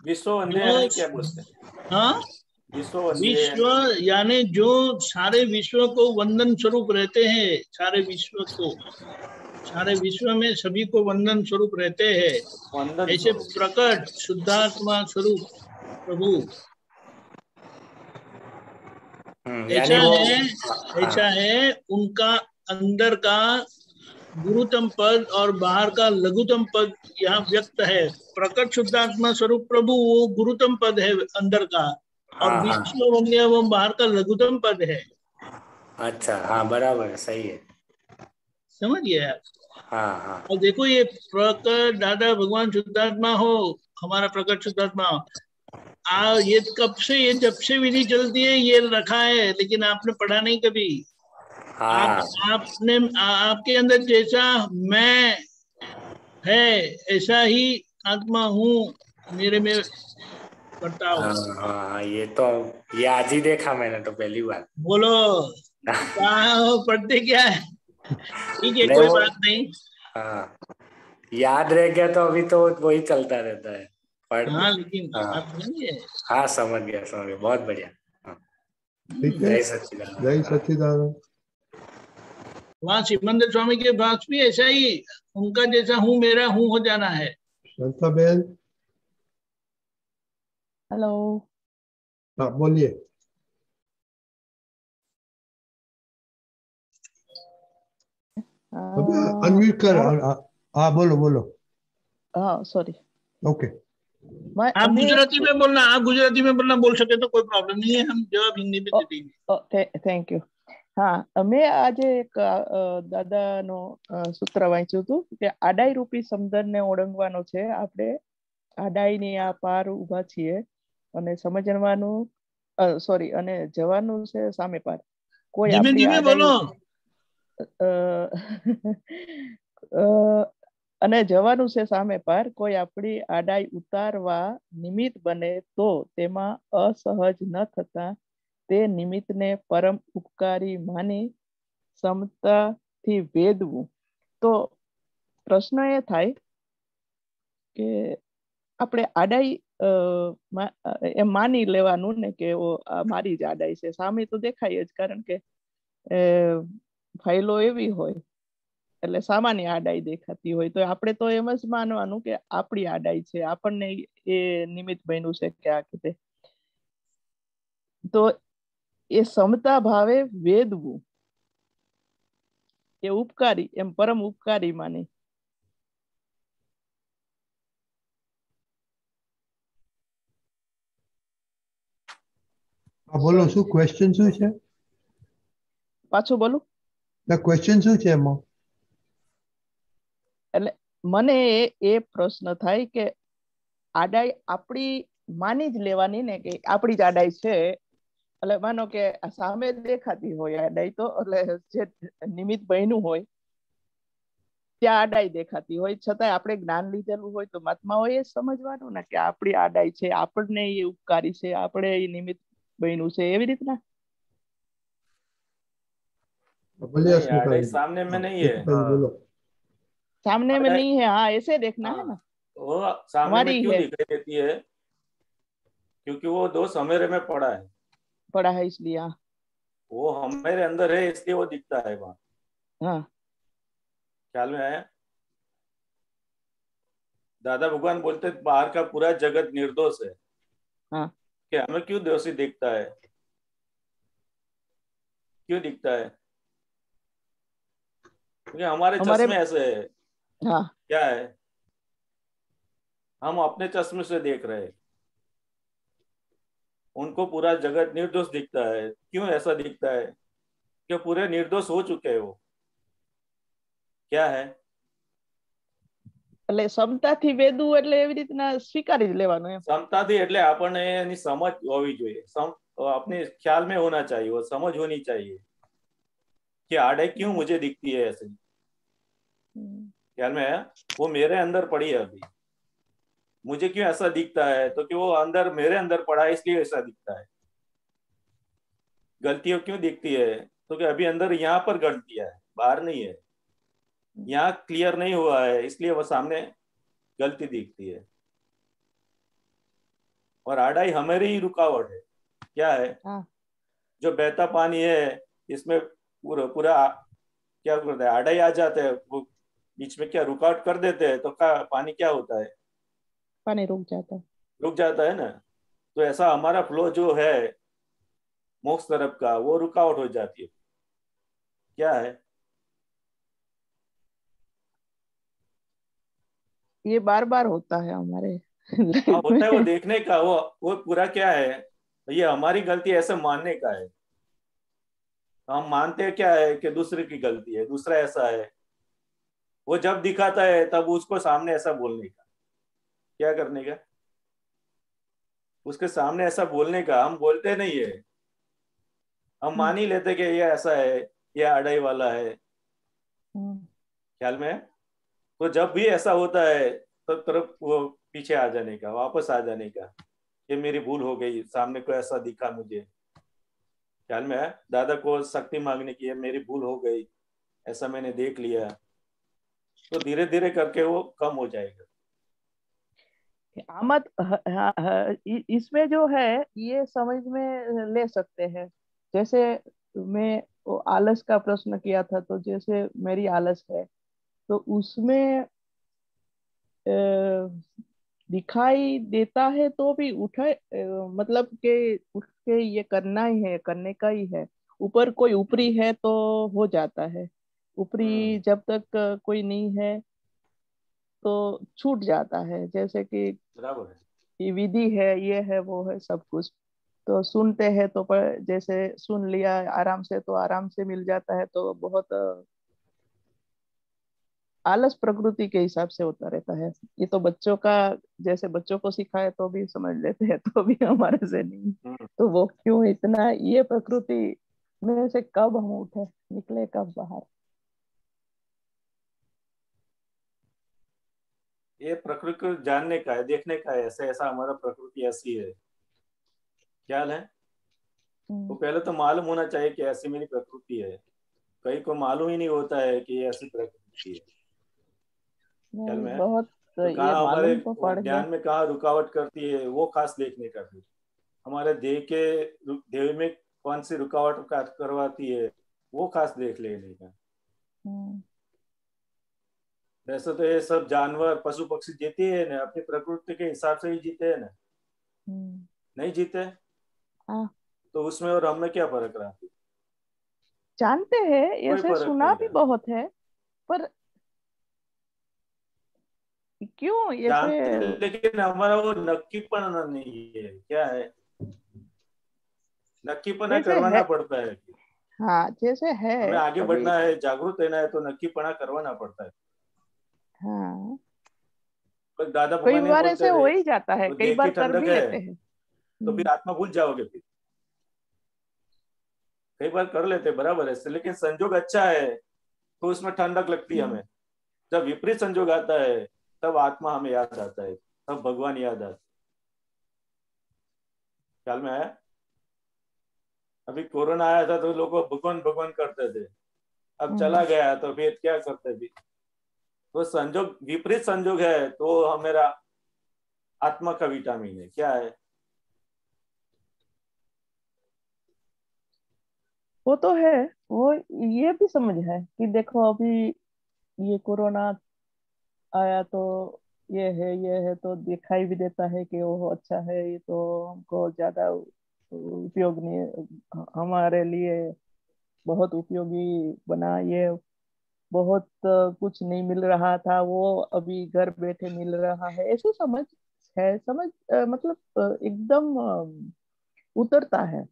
विश्व वंदे यानी क्या बोलते हैं? हाँ, विश्व वंदे विश्व यानी जो सारे विश्व को वंदन स्वरूप रहते हैं, सारे विश्व में सभी को वंदन स्वरूप रहते हैं, ऐसे प्रकट शुद्धात्मा स्वरूप प्रभु ऐसा है उनका अंदर का गुरुतम पद और बाहर का लघुतम पद यहाँ व्यक्त है। प्रकट शुद्धात्मा स्वरूप प्रभु वो गुरुतम पद है अंदर का, और विश्व वंद्य वो बाहर का लघुतम पद है। अच्छा, हाँ बराबर, सही है, समझ गए आप? हाँ हाँ। और देखो ये प्रकट दादा भगवान शुद्धात्मा हो, हमारा प्रकट शुद्धात्मा हो, ये कब से, ये जब से विधि चलती है ये रखा है, लेकिन आपने पढ़ा नहीं कभी। आपने आपके अंदर जैसा मैं है ऐसा ही आत्मा हूँ मेरे में बर्ताव। हाँ, ये आज ही देखा मैंने तो पहली बार। बोलो कहाँ हो, पढ़ते क्या है? ठीक है, कोई बात नहीं। हाँ, याद रह गया तो अभी तो वही चलता रहता है। हाँ, लेकिन आप समझिए। हाँ, समझ गया, बहुत बढ़िया। जय सच्चिदानंद। जय सच्चिदानंद। वहाँ सिमंदर स्वामी के पास भी ऐसा ही, उनका जैसा हूँ मेरा हूँ हो जाना है। शांता बहन, हेलो। हाँ बोलिए। अनम्यूट कर। हाँ बोलो। हाँ सॉरी। ओके, आप गुजराती में बोलना, बोल सके तो कोई प्रॉब्लम नहीं है, हम जवाब हिंदी में दे देंगे। Thank you. हाँ, મેં આજે એક દાદાનો સૂત્ર વાંચ્યું હતું કે આડાઈ રૂપી સમજણને ઓળંગવાનો છે. આપણે આડાઈની આ પાર ઊભા છીએ અને સમજવાનું સોરી અને જવાનું છે સામે પાર. કોઈ આપણી આડાઈ અને જવાનું છે સામે પાર, કોઈ આપણી આડાઈ ઉતારવા નિમિત્ત બને તો તેમાં અસહજ ન થતા તે નિમિત્તને પરમ ઉપકારી માની સમતાથી વેદવું. તો પ્રશ્ન એ થાય કે આપણે આડાઈ એમ માની લેવાનું ને કે મારી જ આડાઈ છે. સામે તો દેખાય જ, કારણ કે ફાઇલો એવી હોય એટલે સામાન્ય આડાઈ દેખાતી હોય તો આપણે તો એમ જ માનવાનું કે આપણી આડાઈ છે, આપણને એ નિમિત્ત બન્યું છે કે આ રીતે. તો એ સમતા ભાવે વેદવું એ ઉપકારી, એમ પરમ ઉપકારી માની. બોલો શું ક્વેશ્ચન શું છે? પાછું બોલું? ક્વેશ્ચન શું છે એમાં? એટલે મને એ પ્રશ્ન થાય કે આડાઈ આપણી માની જ લેવાની ને, કે આપણી જ આડાઈ છે. એટલે માનો કે સામે દેખાતી હોય આડાઈ, તો એટલે જે નિમિત્ત બન્યું હોય ત્યાં આડાઈ દેખાતી હોય, છતાંય આપણે જ્ઞાન લીધેલું હોય તો મહાત્માઓએ સમજવાનું ને કે આપણી આડાઈ છે, આપણને એ ઉપકારી છે, આપણે એ નિમિત્ત બન્યું છે, એવી રીતના. सामने में नहीं है। सामने में नहीं है, हाँ ऐसे देखना है ना। वो सामने में क्यों दिखाई देती है? क्योंकि वो दोष हमारे में पड़ा है इसलिए। वो हमारे अंदर है इसलिए वो दिखता है वहाँ। हाँ, ख्याल में आया? दादा भगवान बोलते बाहर का पूरा जगत निर्दोष है। हाँ, कि हमें क्यों दोषी दिखता है? क्यों दिखता है? क्योंकि हमारे हमारे चश्मे ऐसे है। हाँ क्या है? हम अपने चश्मे से देख रहे हैं, उनको पूरा जगत निर्दोष दिखता है। क्यों ऐसा दिखता है? कि पूरे निर्दोष हो चुके हैं वो। क्या है? એટલે ક્ષમતાથી વેદવું એટલે એવી રીતના સ્વીકારી જ લેવાનું એમ. समताથી એટલે આપણને એની સમજ હોવી જોઈએ, अपने ख्याल में होना चाहिए, वो समझ होनी चाहिए कि आड़े क्यों मुझे दिखती है ऐसे। ख्याल में है? वो मेरे अंदर पड़ी है अभी, मुझे क्यों ऐसा दिखता है? तो कि वो अंदर मेरे अंदर पड़ा है इसलिए ऐसा दिखता है। गलतियां क्यों दिखती है? तो कि अभी अंदर यहाँ पर गलतियां है, बाहर नहीं है। यहाँ क्लियर नहीं हुआ है इसलिए वो सामने गलती दिखती है। और आड़ाई हमारी ही रुकावट है। क्या है? जो बहता पानी है इसमें पूरा पूरा क्या करता है, आड़ाई आ जाते हैं, वो बीच में क्या रुकावट कर देते हैं, तो क्या पानी क्या होता है? पानी रुक जाता है। रुक जाता है ना। तो ऐसा हमारा फ्लो जो है मोक्ष तरफ का, वो रुकावट हो जाती है। क्या है? ये बार बार होता है हमारे हाँ होता है, वो देखने का, वो पूरा क्या है, ये हमारी गलती ऐसे मानने का है। हम मानते हैं क्या है कि दूसरे की गलती है, दूसरा ऐसा है। वो जब दिखाता है तब उसको सामने ऐसा बोलने का, क्या करने का, उसके सामने ऐसा बोलने का। हम बोलते नहीं है, हम मान ही लेते कि ये ऐसा है, ये अड़ाई वाला है। ख्याल में है? तो जब भी ऐसा होता है तो तरफ वो पीछे आ जाने का, वापस आ जाने का, ये मेरी भूल हो गई, सामने को ऐसा दिखा मुझे। ख्याल में है? दादा को शक्ति मांगने की, मेरी भूल हो गई, ऐसा मैंने देख लिया। तो धीरे धीरे करके वो कम हो जाएगा। आमद इसमें जो है ये समझ में ले सकते हैं। जैसे मैं वो आलस का प्रश्न किया था, तो जैसे मेरी आलस है तो उसमें दिखाई देता है तो भी उठे मतलब कि उठ के ये करना ही है, करने का ही है। ऊपर कोई ऊपरी है तो हो जाता है, ऊपरी जब तक कोई नहीं है तो छूट जाता है। जैसे कि बराबर है, ये विधि है, ये है, वो है, सब कुछ तो सुनते हैं तो जैसे सुन लिया आराम से तो आराम से मिल जाता है। तो बहुत आलस प्रकृति के हिसाब से होता रहता है। ये तो बच्चों का, जैसे बच्चों को सिखाए तो भी समझ लेते हैं, तो भी हमारे से नहीं। तो वो क्यों इतना, ये प्रकृति में से कब हम उठे, निकले कब बाहर। ये प्रकृति को जानने का है, देखने का है, ऐसे ऐसा हमारा प्रकृति ऐसी है। ख्याल है? तो पहले तो मालूम होना चाहिए कि ऐसी मेरी प्रकृति है। कई को मालूम ही नहीं होता है कि ये ऐसी प्रकृति है। ख्याल में है? बहुत तो ये कहाँ हमारे मालूम तो पड़ गया। ज्ञान में कहाँ रुकावट करती है, वो खास देखने का है। हमारे देह में कौन सी रुकावट करवाती है, वो खास देख लेने का। वैसे तो ये सब जानवर पशु पक्षी जीते हैं ना, अपनी प्रकृति के हिसाब से ही जीते हैं ना, नहीं जीते? तो उसमें और हमें क्या फर्क रहा? जानते हैं, कोई ऐसे फर्क सुना नहीं भी रहा। बहुत है, पर क्यों जानते ऐसे। लेकिन हमारा वो नक्कीपना नहीं है। क्या है? नक्कीपना जैसे करवाना है, पड़ता है। हाँ जैसे है हमें आगे कभी। बढ़ना है, जागरूक रहना है, तो नक्कीपना करवाना पड़ता है। हाँ पर दादा कई भगवान ने बार ऐसे बोलते हो थे, ही जाता है, तो कई देह बार की कर ठंडक भी है लेते हैं। तो फिर आत्मा भूल जाओगे। फिर कई बार कर लेते बराबर है, लेकिन संजोग अच्छा है तो उसमें ठंडक लगती है हमें। जब विपरीत संजोग आता है तब आत्मा हमें याद आता है, तब भगवान याद आता है। ख्याल में आया? अभी कोरोना आया था तो लोग भगवान भगवान करते थे, अब चला गया तो फिर क्या करते भी। तो संजोग विपरीत संजोग है तो हमारा आत्मा का विटामिन है। क्या है? वो तो है। वो ये भी समझ है कि देखो अभी ये कोरोना आया तो ये है तो दिखाई भी देता है कि वो अच्छा है, ये तो हमको ज्यादा उपयोग नहीं हमारे लिए बहुत उपयोगी बना, ये बहुत कुछ नहीं मिल रहा था वो अभी घर बैठे मिल रहा है, ऐसे समझ है, समझ मतलब एकदम उतरता है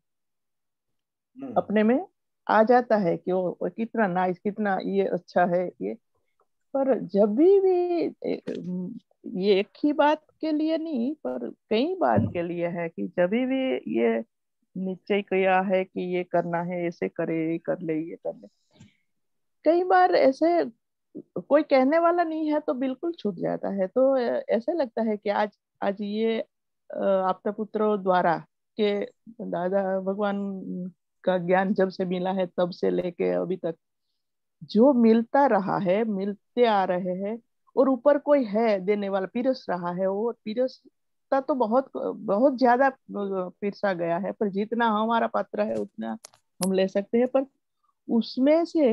अपने में, आ जाता है कि वो कितना नाइस, कितना ये अच्छा है ये। पर जब भी ये एक ही बात के लिए नहीं, पर कई बात के लिए है कि जब भी ये निश्चय किया है कि ये करना है, ऐसे करे, ये कर ले, ये कर ले, कई बार ऐसे कोई कहने वाला नहीं है तो बिल्कुल छूट जाता है। तो ऐसे लगता है कि आज आज ये आपके पुत्रों द्वारा के दादा भगवान का ज्ञान जब से मिला है तब से लेके अभी तक जो मिलता रहा है, मिलते आ रहे हैं, और ऊपर कोई है देने वाला, पिरस रहा है, वो पिरसता तो बहुत बहुत ज्यादा पिरसा गया है, पर जितना हमारा पात्र है उतना हम ले सकते हैं, पर उसमें से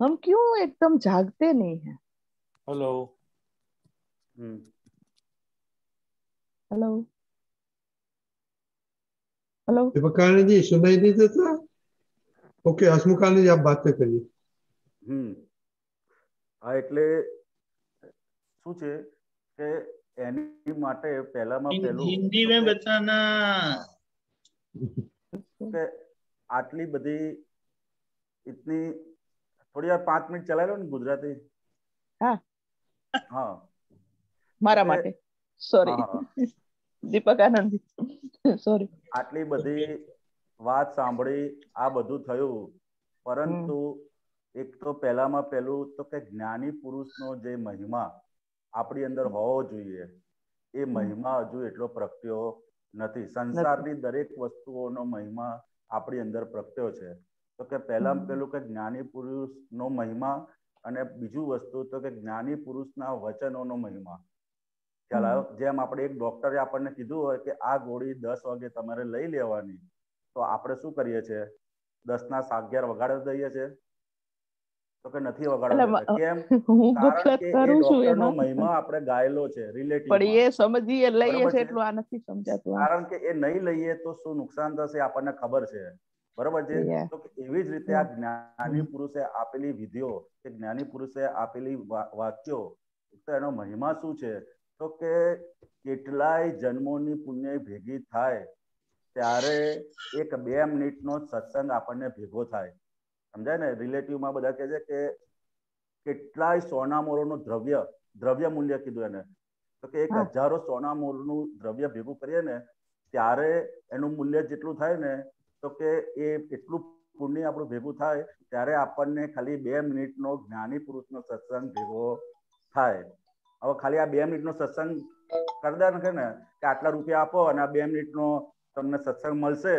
हम क्यों एकदम जागते नहीं हैं? हेलो हेलो हेलो दीपकानंद जी सुनाई नहीं देता? ओके, हसमुखानंद जी आप बातें करिए। હા, એટલે શું છે કે એની માટે પહેલામાં પહેલું हिंदी में बताना કે આટલી બધી इतनी थोड़ी यार 5 मिनट चला लो ने गुजराती। हाँ हाँ મારા એટલે માટે સોરી દીપક આનંદ સોરી આટલી બધી વાત સાંભળી, આ બધું થયું, પરંતુ એક તો પહેલામાં પહેલું તો કે જ્ઞાની પુરુષનો જે મહિમા આપણી અંદર હોવો જોઈએ એ મહિમા હજુ એટલો પ્રગટ્યો નથી. સંસારની દરેક વસ્તુઓનો મહિમા આપણી અંદર પ્રગટ્યો છે. તો કે પહેલામાં પહેલું કે જ્ઞાની પુરુષનો મહિમા, અને બીજું વસ્તુ તો કે જ્ઞાની પુરુષના વચનોનો મહિમા. ખ્યાલ આવ્યો? જેમ આપણે એક ડોક્ટરે આપણને કીધું હોય કે આ ગોળી 10 વાગે તમારે લઈ લેવાની, તો આપણે શું કરીએ છીએ? 10 ના 11 વગાડી દઈએ છીએ? તો કે નથી વગાડવા દેતા. કેમ? કારણ કે એ ડોક્ટરનો મહિમા આપણે ગાયેલો છે રિલેટિવ. પણ એ સમજીએ લઈએ છે એટલું આ નથી સમજાતું. કારણ કે એ નહીં લઈએ તો શું નુકસાન થશે આપણને ખબર છે. બરોબર છે? તો એવી જ રીતે આ જ્ઞાની પુરુષે આપેલી વિધિઓ, કે જ્ઞાની પુરુષે આપેલી વાક્યો, તો એનો મહિમા શું છે? તો કે કેટલાય જન્મોની પુણ્ય ભેગી થાય ત્યારે એક 2 મિનિટનો સત્સંગ આપણને ભેગો થાય. સમજાય ને? રિલેટિવમાં બધા કહે છે કે કેટલાય સોના મોરનું દ્રવ્ય મૂલ્ય કીધું એને, તો કે 1000 સોના મોરનું દ્રવ્ય ભેગું કરીએ ને ત્યારે એનું મૂલ્ય જેટલું થાય ને, તો કે એ એટલું પુણ્ય આપણું ભેગું થાય ત્યારે આપણને ખાલી 2 મિનિટનો જ્ઞાની પુરુષનો સત્સંગ ભેગો થાય. હવે ખાલી આ 2 મિનિટનો સત્સંગ કરી દે ને કે આટલા રૂપિયા આપો અને આ 2 મિનિટનો તમને સત્સંગ મળશે,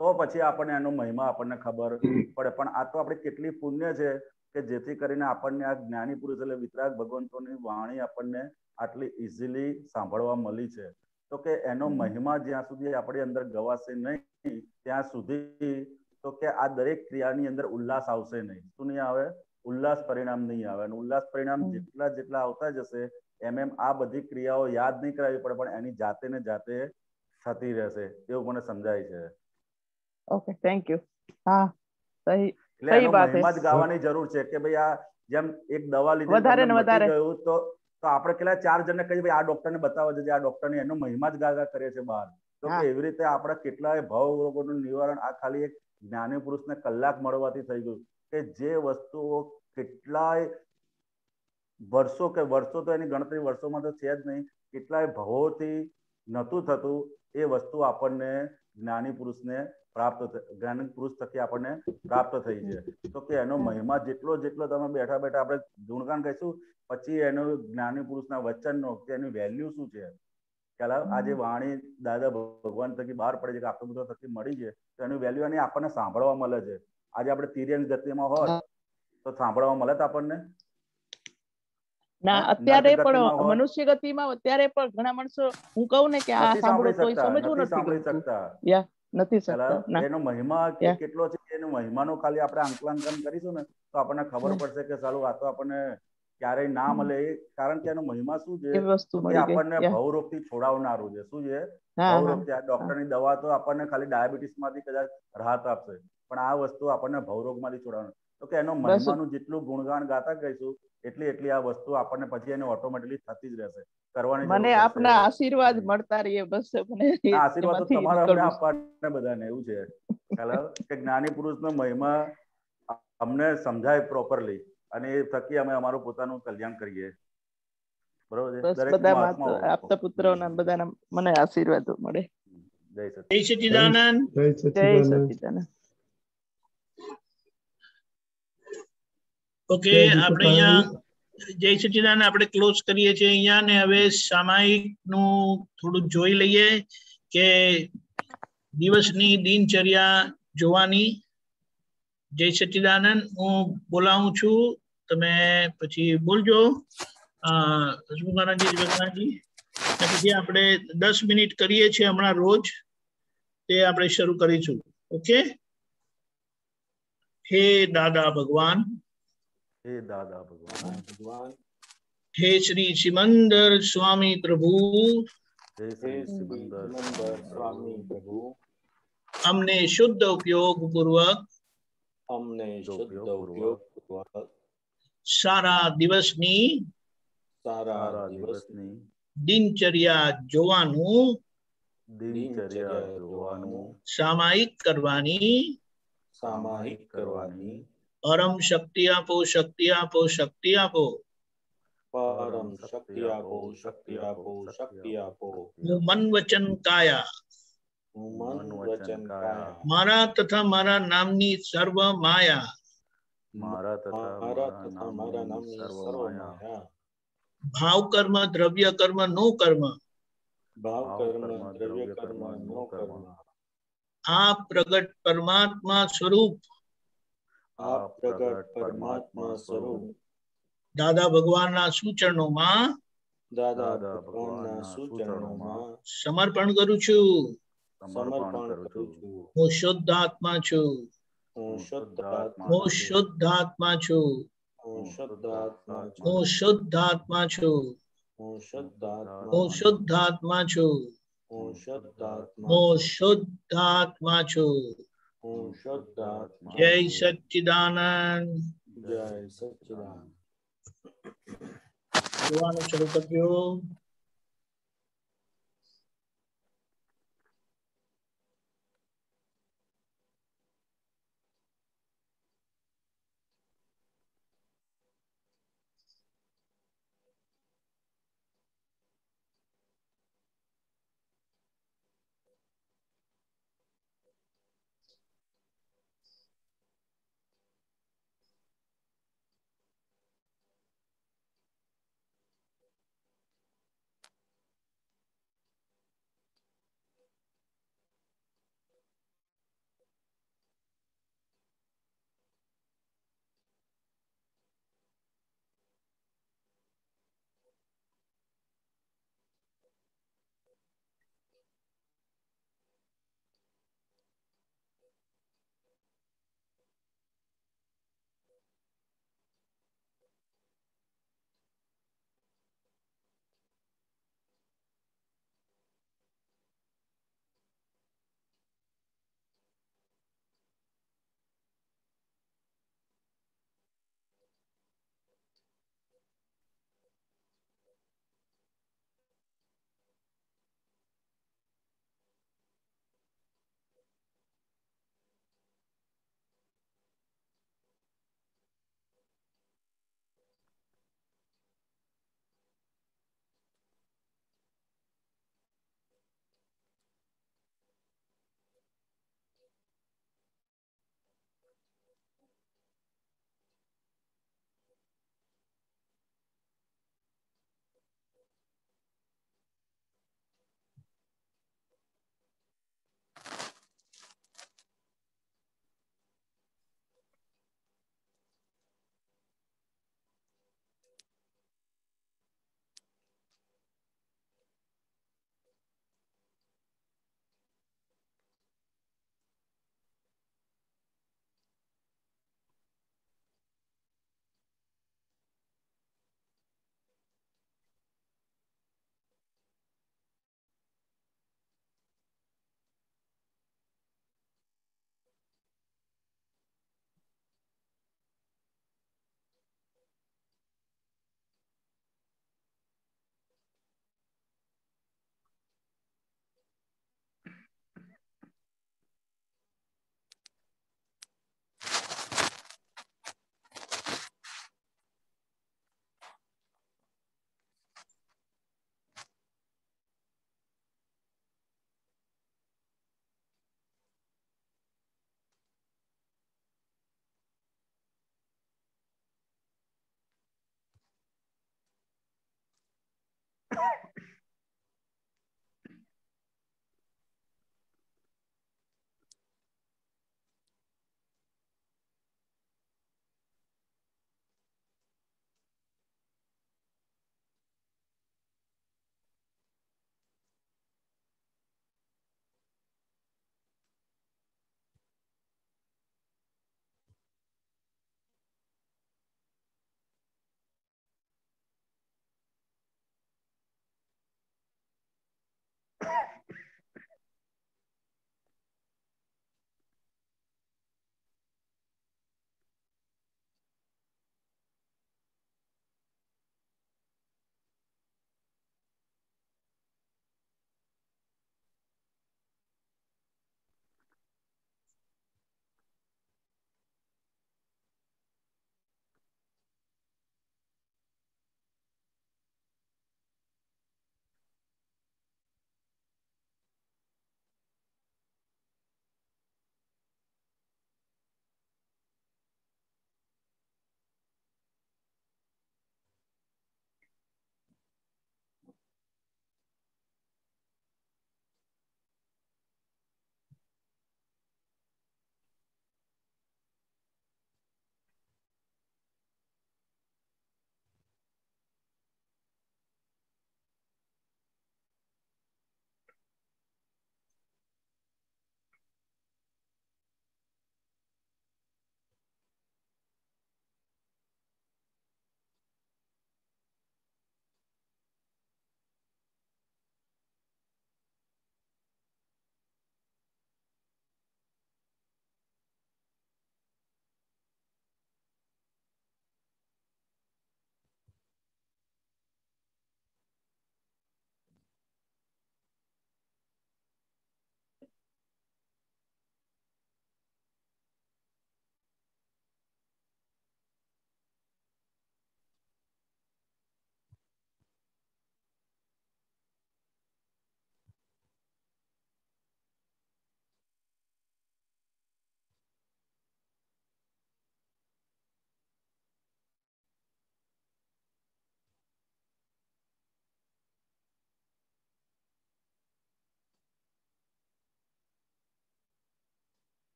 તો પછી આપણને એનો મહિમા આપણને ખબર પડે. પણ આ તો આપણે કેટલી પુણ્ય છે કે જેથી કરીને આપણને આ જ્ઞાની પુરુષ એટલે વિતરાગ ભગવંતોની વાણી આપણને આટલી ઇઝીલી સાંભળવા મળી છે. તો કે એનો મહિમા જ્યાં સુધી આપણી અંદર ગવાશે નહીં ત્યાં સુધી તો કે આ દરેક ક્રિયાની અંદર ઉલ્લાસ આવશે નહીં. શું નહીં આવે? ઉલ્લાસ પરિણામ નહીં આવે. અને ઉલ્લાસ પરિણામ જેટલા જેટલા આવતા જશે એમ આ બધી ક્રિયાઓ યાદ નહીં કરાવવી પડે, પણ એની જાતે ને જાતે થતી રહેશે, એવું મને સમજાય છે. Okay, thank you. હા, સહી એટલે એનો મહિમા જ ગાવાની જરૂર છે કે ભાઈ આ જેમ એક દવા લીધી વધારે ને વધારે ગયું તો આપણે કેટલા 4 જણને કહીએ ભાઈ આ ડોક્ટરને બતાવો છે, આ ડોક્ટરને એનો મહિમા જ ગાગા કરે છે બહાર. તો કે એવી રીતે આપણા કેટલાય ભવ રોગોનું નિવારણ આ ખાલી એક જ્ઞાની પુરુષને કલાક મળવાથી થઈ ગયું. કે જે વસ્તુઓ કેટલાય વર્ષો તો એની ગણતરી વર્ષોમાં તો છે જ નહીં, કેટલાય ભવોથી નહોતું થતું એ વસ્તુ આપણને જ્ઞાની પુરુષને જ્ઞાની પુરુષ થકી આપણને પ્રાપ્ત થઈ છે. તો કે એનો મહિમા જેટલો જેટલો તમે બેઠા બેઠા આપણે ગુણગાન કહીશું, પછી એનો જ્ઞાની પુરુષના વચનનો કે એની વેલ્યુ શું છે ખ્યાલ આવે? આજે વાણી દાદા ભગવાન થકી બહાર પડે છે કે આટલું બધું થકી મળી છે, તો એની વેલ્યુ એની આપણને સાંભળવા મળે છે. આજે આપણે તિર્યક ગતિમાં હોત તો સાંભળવા મળે તો આપણને ના. અત્યારે પણ મનુષ્ય ગતિમાં અત્યારે પણ ઘણા માણસો હું કહું ને કે આ સાંભળો તો સમજવું નથી શકતા. નથી શકતા. એનો મહિમા કેટલો છે એનો મહિમાનો ખાલી આપણે આંકલાંકન કરીશું ને તો આપણને ખબર પડશે કે સાલું આ તો આપણને ક્યારેય ના મળે. કારણ કે એનો મહિમા શું છે કે આપણને ભવરોગ થી છોડાવનારું છે. શું છે? ભવરોગ. ડોક્ટરની દવા તો આપણને ખાલી ડાયાબિટીસ માંથી કદાચ રાહત આપશે, પણ આ વસ્તુ આપણને ભવરોગમાંથી છોડાવવાનું. તો કે એનો બસ મહિમાનું જેટલું ગુણગાન ગાતા ગઈશું એટલી આ વસ્તુ આપણને પછી એને ઓટોમેટિકલી થતી જ રહેશે, કરવાની જરૂર મને પડશે આપના આશીર્વાદ નહીં. મળતા રહીએ બસ મને આ આશીર્વાદ તો એમાંથી તમારા અમને નીકળવું આપવાને બધાને એવું છે ખ્યાલ કે જ્ઞાની પુરુષનો મહિમા અમને સમજાય પ્રોપરલી અને એ થકી અમે અમારું પોતાનું કલ્યાણ કરીએ. બરોબર છે. બસ દરેક બધા મહાત્માઓ આપતા પુત્રોના બધાના મને આશીર્વાદો મળે. જય જય સચ્ચિદાનંદ. જય સચ્ચિદાનંદ. ઓકે, આપણે અહીંયા જય સચ્ચિદાનંદ આપણે ક્લોઝ કરીએ છીએ અહીંયા ને હવે સામાયિક નું થોડું જોઈ લઈએ કે દિવસની દિનચર્યા જોવાની. જય સચ્ચિદાનંદ. હું બોલાવું છું, તમે પછી બોલજો હસમુખાનંદજી, દીપકનાથજી. ને પછી આપણે 10 મિનિટ કરીએ છીએ હમણાં રોજ, તે આપણે શરૂ કરીશું. ઓકે. હે દાદા ભગવાન, હે દાદા ભગવાન, હે શ્રી સિમંદર સ્વામી પ્રભુ, હે શ્રી સિમંદર સ્વામી પ્રભુ, અમને શુદ્ધ ઉપયોગ પૂર્વક સારા દિવસની દિનચર્યા જોવાનું સામાયિક કરવાની પરમ શક્તિ આપો, શક્તિ આપો, શક્તિ આપો. પરમ શક્તિ આપો, શક્તિ આપો, શક્તિ આપો. હું મન વચન કાયા મારા તથા મારા નામની સર્વ માયા મારા તથા મારા નામની સર્વ માયા ભાવ કર્મ, દ્રવ્ય કર્મ, નો કર્મ આ પ્રગટ પરમાત્મા સ્વરૂપ દાદા ભગવાનના સૂચનોમાં સમર્પણ કરું છું. હું શુદ્ધ આત્મા છું. હું શુદ્ધ આત્મા છું. હું શુદ્ધ આત્મા છું. હું શુદ્ધ આત્મા છું. હું શુદ્ધ આત્મા છું. જય સચ્ચિદાનંદ. જય સચ્ચિદાનંદ. જોવાનું શરૂ કરજો.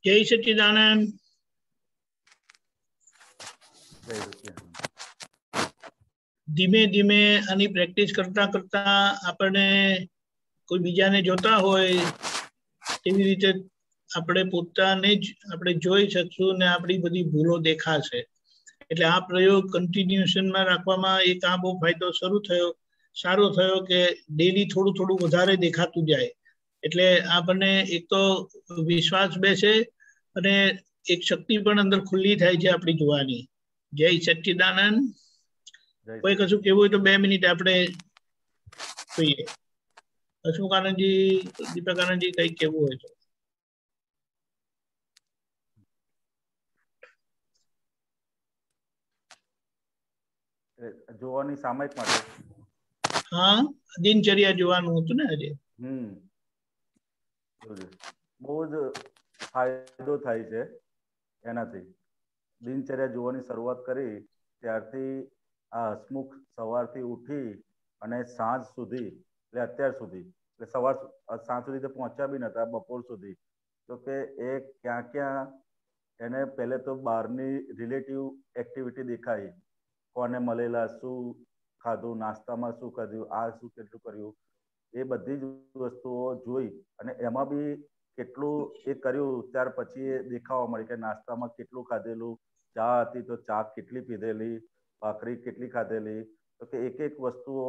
જય સચ્ચિદાનંદ. ધીમે ધીમે આની પ્રેક્ટિસ કરતા કરતા આપણને કોઈ બીજાને જોતા હોય તેવી રીતે આપણે પોતાને જ આપણે જોઈ શકશું ને આપણી બધી ભૂલો દેખાશે. એટલે આ પ્રયોગ કન્ટિન્યુએશનમાં રાખવામાં એક આ બહુ ફાયદો સારો થયો કે ડેલી થોડું થોડું વધારે દેખાતું જાય. એટલે આપણને એક તો વિશ્વાસ બેસે અને એક શક્તિ પણ અંદર ખુલ્લી થાય છે આપણી જોવાની. જય સચ્ચિદાનંદ. કોઈ કશું કેવું હોય તો 2 મિનિટ આપણે જોઈએ. હસમુખાનંદજી, દીપકાનંદજી કઈ કેવું હોય તો. જોવાની સામયિક માટે હા, દિનચર્યા જોવાનું હતું ને આજે. બહુ જ ફાયદો થાય છે એનાથી. દિનચર્યા જોવાની શરૂઆત કરી ત્યારથી આ હસમુખ સવારથી ઉઠી અને સાંજ સુધી, એટલે અત્યાર સુધી, એટલે સાંજ સુધી તો પહોંચ્યા બી નતા, બપોર સુધી, તો કે એ ક્યાં ક્યાં એને પહેલે તો બહારની રિલેટિવ એક્ટિવિટી દેખાઈ. કોને મળેલા, શું ખાધું, નાસ્તામાં શું ખાધું, આ શું કેટલું કર્યું, એ બધી જ વસ્તુઓ જોઈ અને એમાં બી કેટલું એ કર્યું. ત્યાર પછી એ દેખાવા મળી કે નાસ્તામાં કેટલું ખાધેલું, ચા હતી તો ચા કેટલી પીધેલી, ભાખરી કેટલી ખાધેલી, તો કે એક એક વસ્તુઓ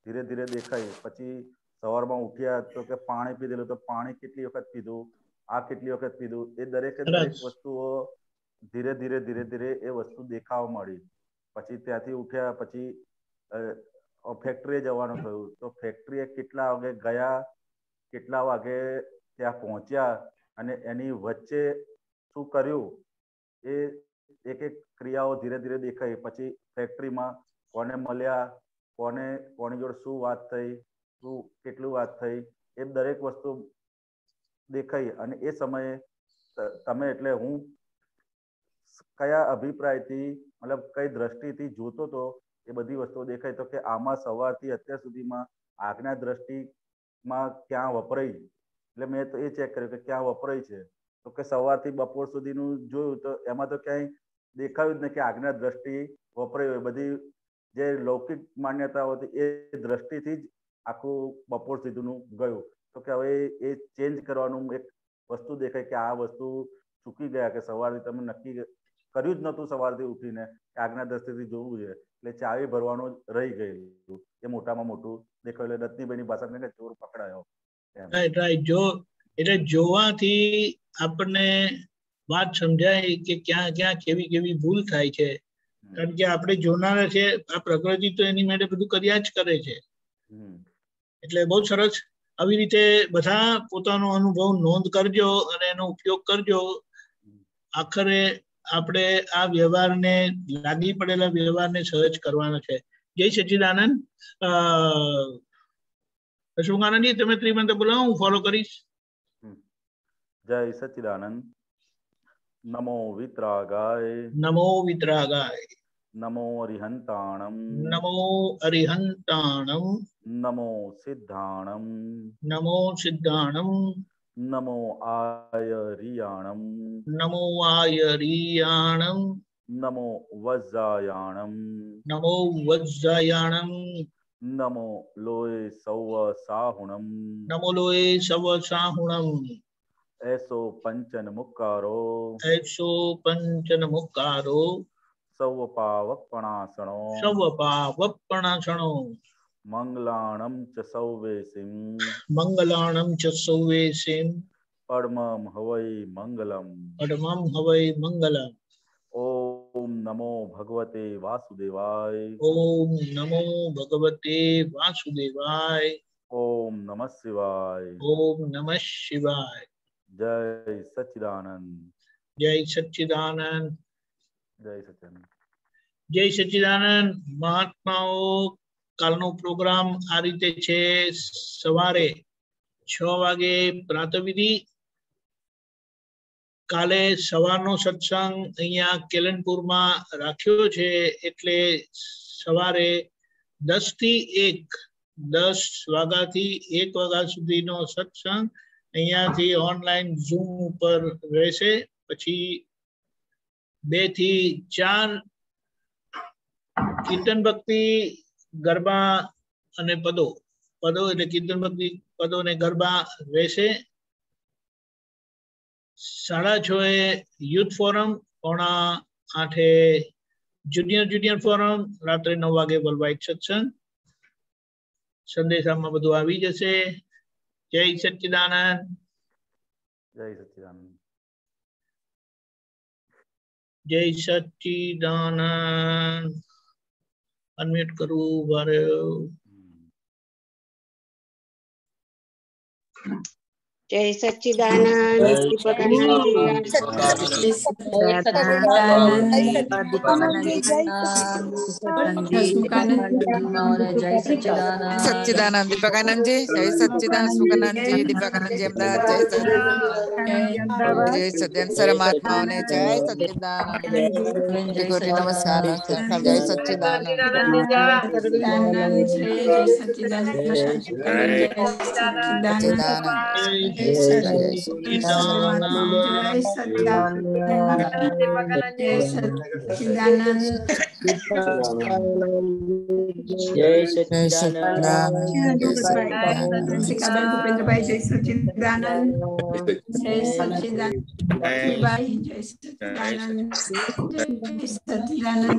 ધીરે ધીરે દેખાઈ. પછી સવારમાં ઉઠ્યા તો કે પાણી પીધેલું, તો પાણી કેટલી વખત પીધું, આ કેટલી વખત પીધું, એ દરેકે દરેક વસ્તુઓ ધીરે ધીરે ધીરે ધીરે એ વસ્તુ દેખાવા મળી. પછી ત્યાંથી ઉઠ્યા પછી ફેક્ટરીએ જવાનું થયું, તો ફેક્ટરીએ કેટલા વાગે ગયા, કેટલા વાગે ત્યાં પહોંચ્યા અને એની વચ્ચે શું કર્યું, એ એક એક ક્રિયાઓ ધીરે ધીરે દેખાઈ. પછી ફેક્ટરીમાં કોને મળ્યા, કોની જોડે શું વાત થઈ, શું કેટલું વાત થઈ, એ દરેક વસ્તુ દેખાઈ. અને એ સમયે તમે એટલે હું કયા અભિપ્રાયથી, મતલબ કઈ દ્રષ્ટિથી જોતો હતો એ બધી વસ્તુઓ દેખાય. તો કે આમાં સવારથી અત્યાર સુધીમાં આજ્ઞા દ્રષ્ટિમાં ક્યાં વપરાય, એટલે મેં તો એ ચેક કર્યું કે ક્યાં વપરાય છે. તો કે સવારથી બપોર સુધીનું જોયું તો એમાં તો ક્યાંય દેખાયું જ નહીં કે આજ્ઞા દ્રષ્ટિ વપરાય હોય. બધી જે લૌકિક માન્યતાઓ હતી એ દ્રષ્ટિથી જ આખું બપોર સુધીનું ગયું. તો કે હવે એ ચેન્જ કરવાનું એક વસ્તુ દેખાય કે આ વસ્તુ ચૂકી ગયા, કે સવારથી તમે નક્કી કર્યું જ નહોતું સવારથી ઉઠીને કે આજ્ઞા દ્રષ્ટિથી જોવું છે, એટલે ચાવી ભરવાનું રહી ગયેલું. એ મોટામાં મોટું દેખાયું. એટલે રત્નીભાઈની ભાષામાં ચોર પકડાયો. રાઈટ. એટલે જોવાથી આપણને વાત સમજાય કે ક્યાં ક્યાં કેવી કેવી ભૂલ થાય છે. કારણ કે આપણે જોનારા છે, આ પ્રકૃતિ તો એની માટે બધું કર્યા જ કરે છે. એટલે બહુ સરસ. આવી રીતે બધા પોતાનો અનુભવ નોંધ કરજો અને એનો ઉપયોગ કરજો. આખરે આપણે આ વ્યવહારને, લાગી પડેલા વ્યવહારને સહજ કરવાનો છે. જય સચ્ચિદાનંદ. અશોકાનંદજી, તમે ત્રિમંત્ર બોલાવો, હું ફોલો કરીશ. જય સચ્ચિદાનંદ. નમો વિતરાગાય, નમો વિતરાગાય, નમો અરિહંતાણમ, નમો અરિહંતાણમ, નમો સિદ્ધાણમ, નમો સિદ્ધાણમ, નમો આયરિયાણમ, નમો આયરિયાણમ, નમો વજ્જાયાણમ, નમો વજ્જાયાણમ, નમો લોય સૌ સાહુણમ, નમો લોય સવ સાહુણમ, એસો પંચન મુક્કારો, એસો પંચન મુક્કારો, સૌ પાવપણાસણો, સવ પાવપણાસણો, मंगलाणं च सौवेसिं मंगलाणं च सौवेसिं परमं हवै मंगलम् परमं हवै मंगलम्। ओम नमो भगवते वासुदेवाय। ओम नमो भगवते वासुदेवाय। ओम नमः शिवाय। ओम नमः शिवाय। जय सच्चिदानंद। जय सच्चिदानंद। जय सच्चिदानंद। જય સચ્ચિદાનંદ। મહાત્માઓ કાલનો પ્રોગ્રામ આ રીતે છે, સવારે 6 વાગે પ્રાતઃવિધિ, કાલે સવારનો સત્સંગ અહીંયા કેલનપુરમાં રાખ્યો છે, એટલે સવારે 10 થી 1 10 વાગ્યાથી 1 વાગ્યા સુધીનો સત્સંગ અહીંયાથી ઓનલાઈન ઝૂમ ઉપર રહેશે। પછી 2 થી 4 કીર્તન ભક્તિ, ગરબા અને પદો એટલે કીર્તન ભક્તિ, પદો ને ગરબા રહેશે। 6:30 યુથ ફોરમ, 7:45 જુનિયર ફોરમ, રાત્રે 9 વાગે વર્લ્ડવાઇડ સત્સંગ। સંદેશામાં બધું આવી જશે। જય સચ્ચિદાનંદ। जय सच्चिदानंद। जय सच्चिदानंद। अनम्यूट करूं भारव। जय सच्चिदानंद। सच्चिदानंद दीपकानंद जी, जय सच्चिदानंद सुखानंद जी, दीपकानंद जी अहमदाबाद, जय सच्चिदानंद सर्व महात्माओं ने जय सच्चिदानंद। कोटि नमस्कार। जय सच्चिदानंद।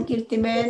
कीर्तिबेन